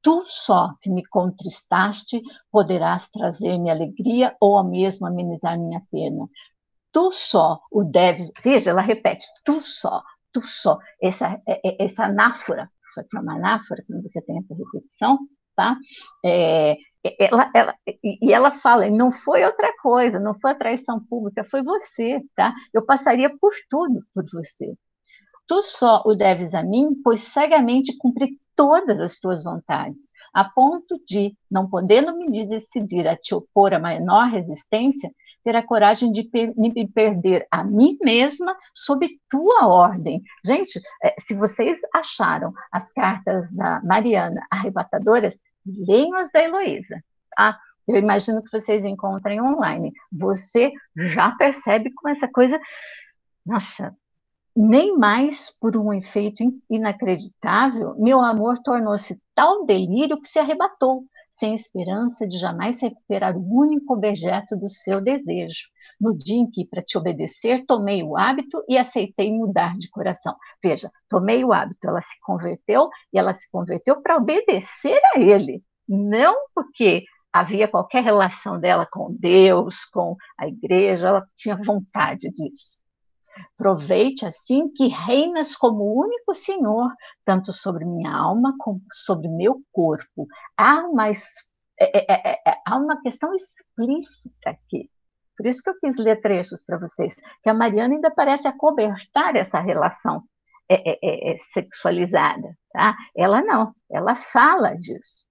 Tu só, que me contristaste, poderás trazer-me alegria ou ao mesmo amenizar minha pena. Tu só o deves... Veja, ela repete, tu só. Essa anáfora, isso aqui é uma anáfora, quando você tem essa repetição, tá? Ela fala, não foi outra coisa, não foi a traição pública, foi você, tá? Eu passaria por tudo por você. Tu só o deves a mim, pois cegamente cumpri todas as tuas vontades, a ponto de, não podendo me decidir a te opor a menor resistência, ter a coragem de me perder a mim mesma sob tua ordem. Gente, se vocês acharam as cartas da Mariana arrebatadoras, leiam as da Heloísa, tá? Eu imagino que vocês encontrem online. Você já percebe como essa coisa... Nossa, nem mais por um efeito inacreditável, meu amor tornou-se tal delírio que se arrebatou, sem esperança de jamais recuperar o único objeto do seu desejo. no dia em que, para te obedecer, tomei o hábito e aceitei mudar de coração. Veja, tomei o hábito, ela se converteu, e ela se converteu para obedecer a ele, não porque havia qualquer relação dela com Deus, com a igreja, ela tinha vontade disso. Proveite assim que reinas como único Senhor, tanto sobre minha alma como sobre meu corpo. Há uma questão explícita aqui. Por isso que eu quis ler trechos para vocês, que a Mariana ainda parece acobertar essa relação sexualizada. Tá? Ela não, ela fala disso.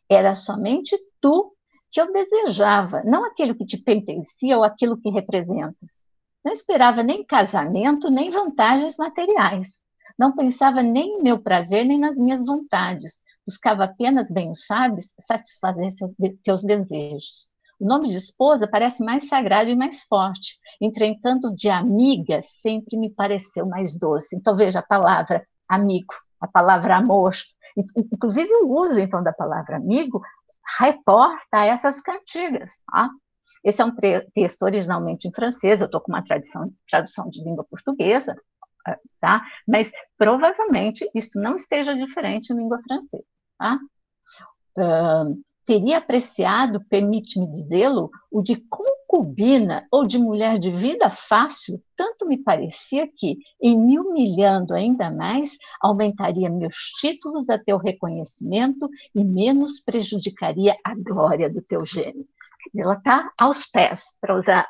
Era somente tu que eu desejava, não aquilo que te pertencia ou aquilo que representas. Não esperava nem casamento, nem vantagens materiais. Não pensava nem em meu prazer, nem nas minhas vontades. Buscava apenas, bem o sabes, satisfazer teus desejos. O nome de esposa parece mais sagrado e mais forte. Entretanto, de amiga sempre me pareceu mais doce. Então, veja a palavra amigo, a palavra amor. Inclusive, o uso, então, da palavra amigo reporta a essas cantigas. Tá? Esse é um texto originalmente em francês, eu estou com uma tradução de língua portuguesa, tá? Mas provavelmente isso não esteja diferente em língua francesa. Tá? Teria apreciado, permite-me dizê-lo, o de concubina ou de mulher de vida fácil, tanto me parecia que, em me humilhando ainda mais, aumentaria meus títulos a teu reconhecimento e menos prejudicaria a glória do teu gênio. Quer dizer, ela está aos pés, para usar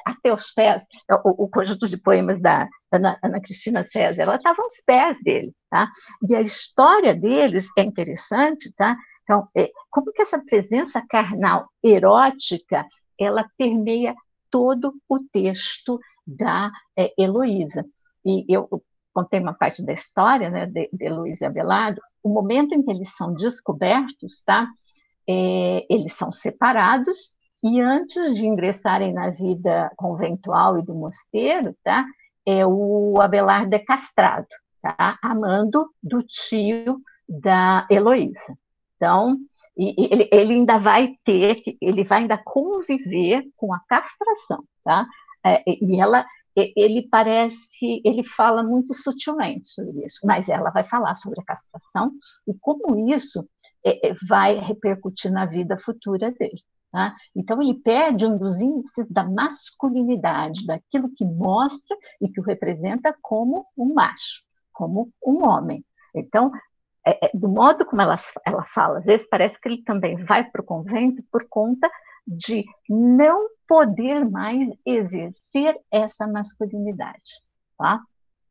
até os pés, o conjunto de poemas da Ana Cristina César, ela estava aos pés dele, tá? E a história deles é interessante, tá? Então, como que essa presença carnal erótica, ela permeia todo o texto da Heloísa. E eu contei uma parte da história, né, de Heloísa e Abelardo. O momento em que eles são descobertos, tá? Eles são separados, e antes de ingressarem na vida conventual e do mosteiro, tá? O Abelardo é castrado, tá? Amando do tio da Heloísa. Então, ele ainda vai ele vai ainda conviver com a castração, tá? Ele fala muito sutilmente sobre isso, mas ela vai falar sobre a castração e como isso vai repercutir na vida futura dele. Tá? Então, ele perde um dos índices da masculinidade, daquilo que mostra e que o representa como um macho, como um homem. Então, do modo como ela fala, às vezes parece que ele também vai para o convento por conta de não poder mais exercer essa masculinidade. Tá?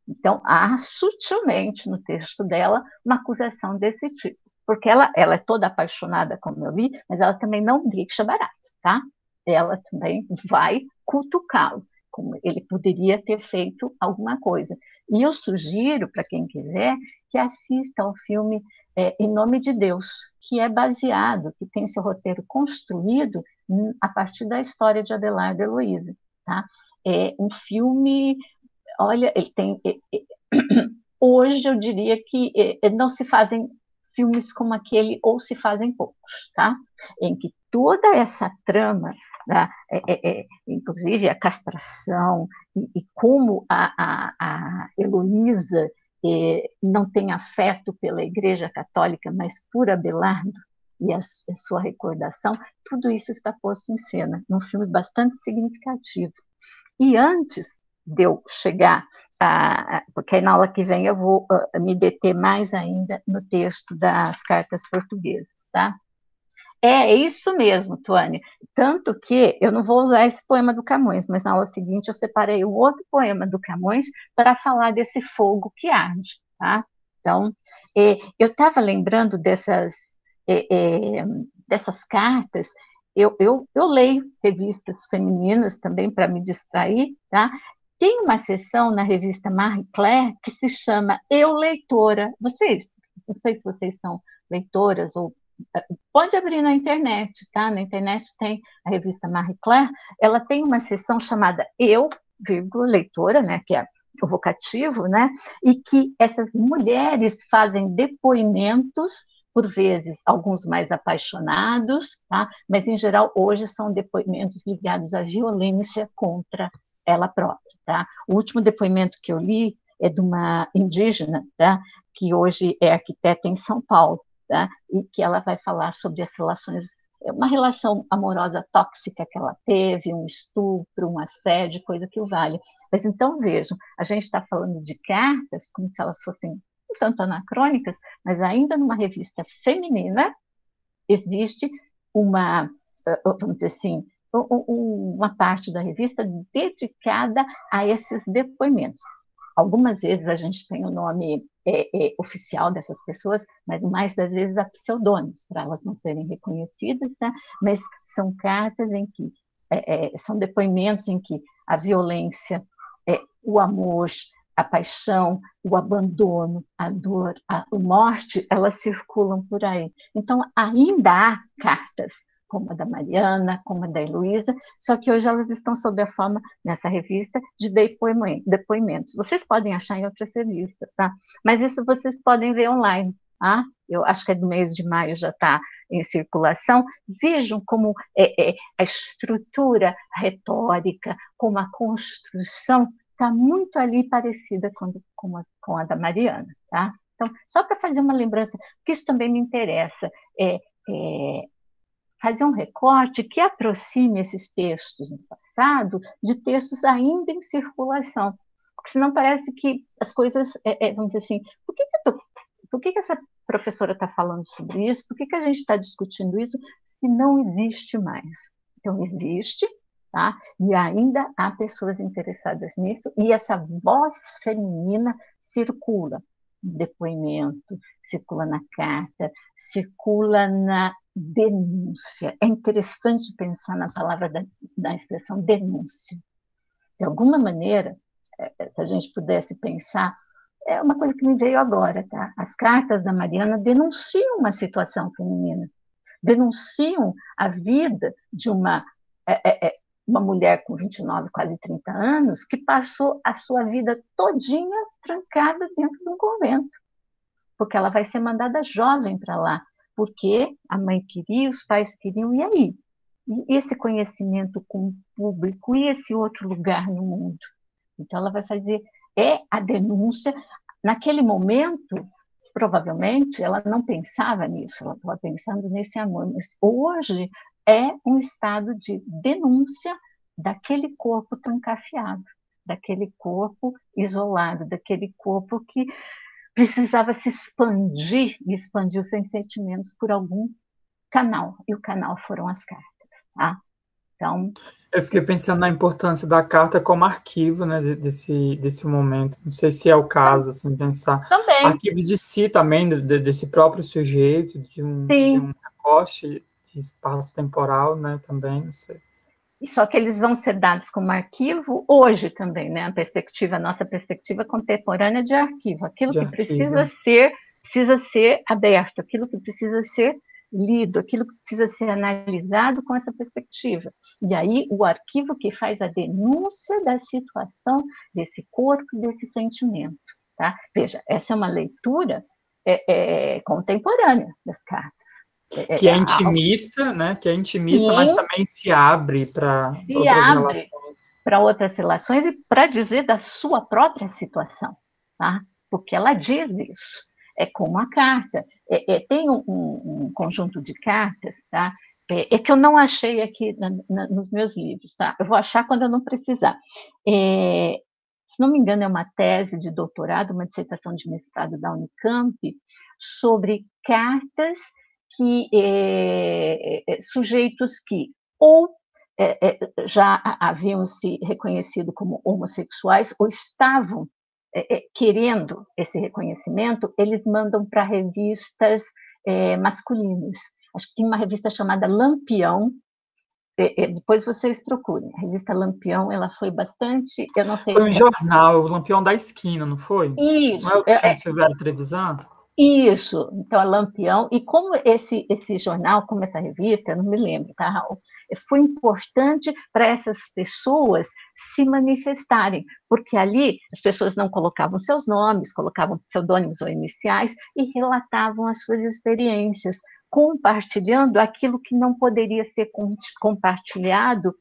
Então, há sutilmente no texto dela uma acusação desse tipo, porque ela é toda apaixonada, como eu vi, mas ela também não deixa barato, tá? Ela também vai cutucá-lo, como ele poderia ter feito alguma coisa. E eu sugiro, para quem quiser, que assista ao filme Em Nome de Deus, que é baseado, que tem seu roteiro construído a partir da história de Abelardo e Heloísa. Tá? É um filme, olha, ele tem... Hoje eu diria que não se fazem filmes como aquele, ou se fazem poucos, tá? Em que toda essa trama, né, inclusive a castração, e como a Heloísa não tem afeto pela Igreja Católica, mas por Abelardo e a sua recordação, tudo isso está posto em cena, num filme bastante significativo. E antes de eu chegar porque aí na aula que vem eu vou me deter mais ainda no texto das cartas portuguesas, tá? É isso mesmo, Tuane. Tanto que eu não vou usar esse poema do Camões, mas na aula seguinte eu separei um outro poema do Camões para falar desse fogo que arde, tá? Então, eu estava lembrando dessas cartas. Eu leio revistas femininas também para me distrair, tá? Tem uma seção na revista Marie Claire que se chama Eu Leitora. Vocês, não sei se vocês são leitoras, ou pode abrir na internet, tá? Na internet tem a revista Marie Claire, ela tem uma seção chamada Eu, leitora, né? Que é o vocativo, né? E que essas mulheres fazem depoimentos por vezes, alguns mais apaixonados, tá? Mas, em geral, hoje são depoimentos ligados à violência contra ela própria, tá? O último depoimento que eu li é de uma indígena, tá? Que hoje é arquiteta em São Paulo, tá? E que ela vai falar sobre as relações, uma relação amorosa tóxica que ela teve, um estupro, um assédio, coisa que o vale. Mas então, vejam, a gente está falando de cartas como se elas fossem um tanto anacrônicas, mas ainda numa revista feminina existe uma, vamos dizer assim, uma parte da revista dedicada a esses depoimentos. Algumas vezes a gente tem o nome oficial dessas pessoas, mas mais das vezes há pseudônimos, para elas não serem reconhecidas, né? Mas são cartas em que, são depoimentos em que a violência, o amor, a paixão, o abandono, a dor, a morte, elas circulam por aí. Então, ainda há cartas, como a da Mariana, como a da Heloísa, só que hoje elas estão sob a forma, nessa revista, de depoimentos. Vocês podem achar em outras revistas, tá? Mas isso vocês podem ver online, tá? Eu acho que é do mês de maio, já está em circulação. Vejam como a estrutura retórica, como a construção está muito ali parecida com a da Mariana, tá? Então, só para fazer uma lembrança, que isso também me interessa, fazer um recorte que aproxime esses textos do passado de textos ainda em circulação, porque senão parece que as coisas, vamos dizer assim, por que essa professora está falando sobre isso? Por que a gente está discutindo isso se não existe mais? Então, existe, tá? E ainda há pessoas interessadas nisso, e essa voz feminina circula no depoimento, circula na carta, circula na denúncia. É interessante pensar na palavra da expressão denúncia. De alguma maneira, se a gente pudesse pensar, é uma coisa que me veio agora, tá? As cartas da Mariana denunciam uma situação feminina, denunciam a vida de uma mulher com 29, quase 30 anos, que passou a sua vida todinha trancada dentro de um convento, porque ela vai ser mandada jovem para lá, porque a mãe queria, os pais queriam, e aí? E esse conhecimento com o público, e esse outro lugar no mundo? Então, ela vai fazer a denúncia. Naquele momento, provavelmente, ela não pensava nisso, ela estava pensando nesse amor, mas hoje é um estado de denúncia daquele corpo trancafiado, daquele corpo isolado, daquele corpo que precisava se expandir, e expandiu seus sentimentos por algum canal, e o canal foram as cartas, tá? Então, eu fiquei pensando na importância da carta como arquivo, né, desse momento. Não sei se é o caso, assim, pensar. Também. Arquivos de si também, desse próprio sujeito, de um recorte de espaço temporal, né, também, não sei. Só que eles vão ser dados como arquivo hoje também, né? A nossa perspectiva contemporânea de arquivo. Aquilo que precisa ser aberto, aquilo que precisa ser lido, aquilo que precisa ser analisado com essa perspectiva. E aí, o arquivo que faz a denúncia da situação desse corpo, desse sentimento, tá? Veja, essa é uma leitura contemporânea das cartas. Que é intimista, né? Que é intimista, sim, mas também se abre para outras relações. Para outras relações e para dizer da sua própria situação, tá? Porque ela diz isso. É como a carta. Tem um conjunto de cartas, tá? Que eu não achei aqui nos meus livros, tá? Eu vou achar quando eu não precisar. Se não me engano, é uma tese de doutorado, uma dissertação de mestrado da Unicamp, sobre cartas que sujeitos que ou já haviam se reconhecido como homossexuais ou estavam querendo esse reconhecimento, eles mandam para revistas masculinas. Acho que tem uma revista chamada Lampião, depois vocês procurem. A revista Lampião, ela foi bastante, eu não sei foi um jornal, o Lampião da Esquina, não foi? Isso. Não é o que Silvério Trevisan? Isso, então, é Lampião, e como esse jornal, como essa revista, eu não me lembro, tá, Raul? Foi importante para essas pessoas se manifestarem, porque ali as pessoas não colocavam seus nomes, colocavam pseudônimos ou iniciais e relatavam as suas experiências, compartilhando aquilo que não poderia ser compartilhado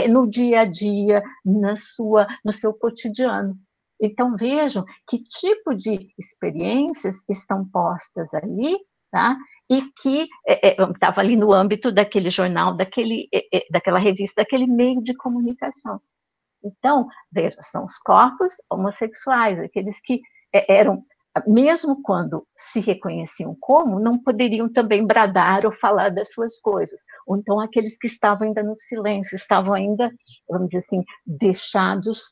no dia a dia, no seu cotidiano. Então, vejam que tipo de experiências estão postas ali, tá? E que estava ali no âmbito daquele jornal, daquela revista, daquele meio de comunicação. Então, veja, são os corpos homossexuais, aqueles que eram, mesmo quando se reconheciam como, não poderiam também bradar ou falar das suas coisas. Ou então aqueles que estavam ainda no silêncio, estavam ainda, vamos dizer assim, deixados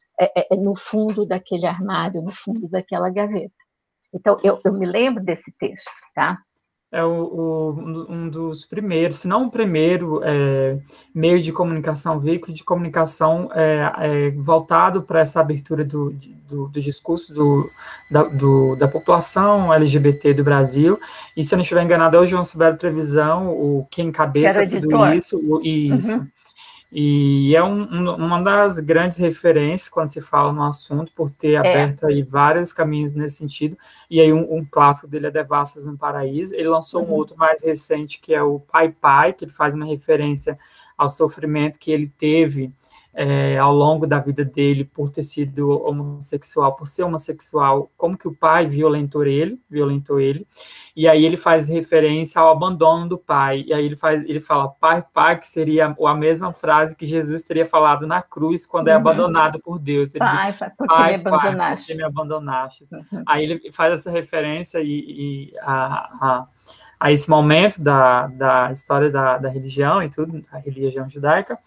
no fundo daquele armário, no fundo daquela gaveta. Então, eu me lembro desse texto, tá? É um dos primeiros, se não o primeiro meio de comunicação, veículo de comunicação voltado para essa abertura do discurso da população LGBT do Brasil. E, se eu não estiver enganado, é o João Silvério Trevisan, quem encabeça tudo isso. Isso. Uhum. E é uma das grandes referências quando se fala no assunto, por ter aberto aí vários caminhos nesse sentido. E aí um clássico dele é Devastas no Paraíso. Ele lançou um outro mais recente, que é o Pai Pai, que ele faz uma referência ao sofrimento que ele teve ao longo da vida dele por ter sido homossexual, por ser homossexual, como que o pai violentou ele, e aí ele faz referência ao abandono do pai, e aí ele fala pai, pai, que seria a mesma frase que Jesus teria falado na cruz quando é abandonado por Deus. Ele pai, diz, porque me abandonaste. porque me abandonaste. Aí ele faz essa referência a esse momento da história da religião e tudo, a religião judaica,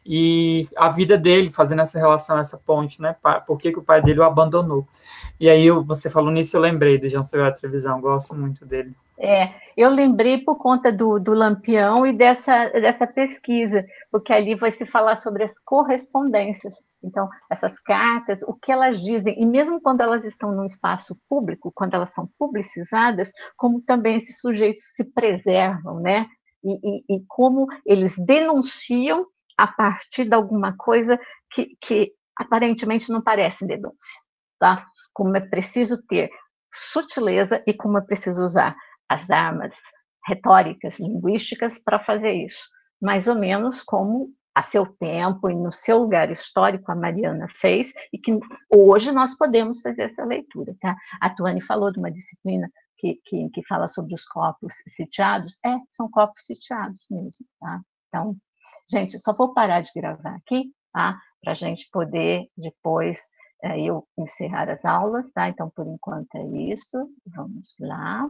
e a vida dele, fazendo essa relação, essa ponte, né? Por que o pai dele o abandonou? E aí, você falou nisso, eu lembrei do João Silvério Trevisan, gosto muito dele. Eu lembrei por conta do Lampião e dessa pesquisa, porque ali vai se falar sobre as correspondências. Então, essas cartas, o que elas dizem, e mesmo quando elas estão no espaço público, quando elas são publicizadas, como também esses sujeitos se preservam, né? E como eles denunciam a partir de alguma coisa que aparentemente não parece denúncia, tá? Como é preciso ter sutileza e como é preciso usar as armas retóricas, linguísticas para fazer isso, mais ou menos como a seu tempo e no seu lugar histórico a Mariana fez, e que hoje nós podemos fazer essa leitura, tá? A Tuane falou de uma disciplina que fala sobre os corpos sitiados, são corpos sitiados mesmo, tá? Então, gente, só vou parar de gravar aqui, tá? Para a gente poder depois eu encerrar as aulas, tá? Então, por enquanto é isso. Vamos lá.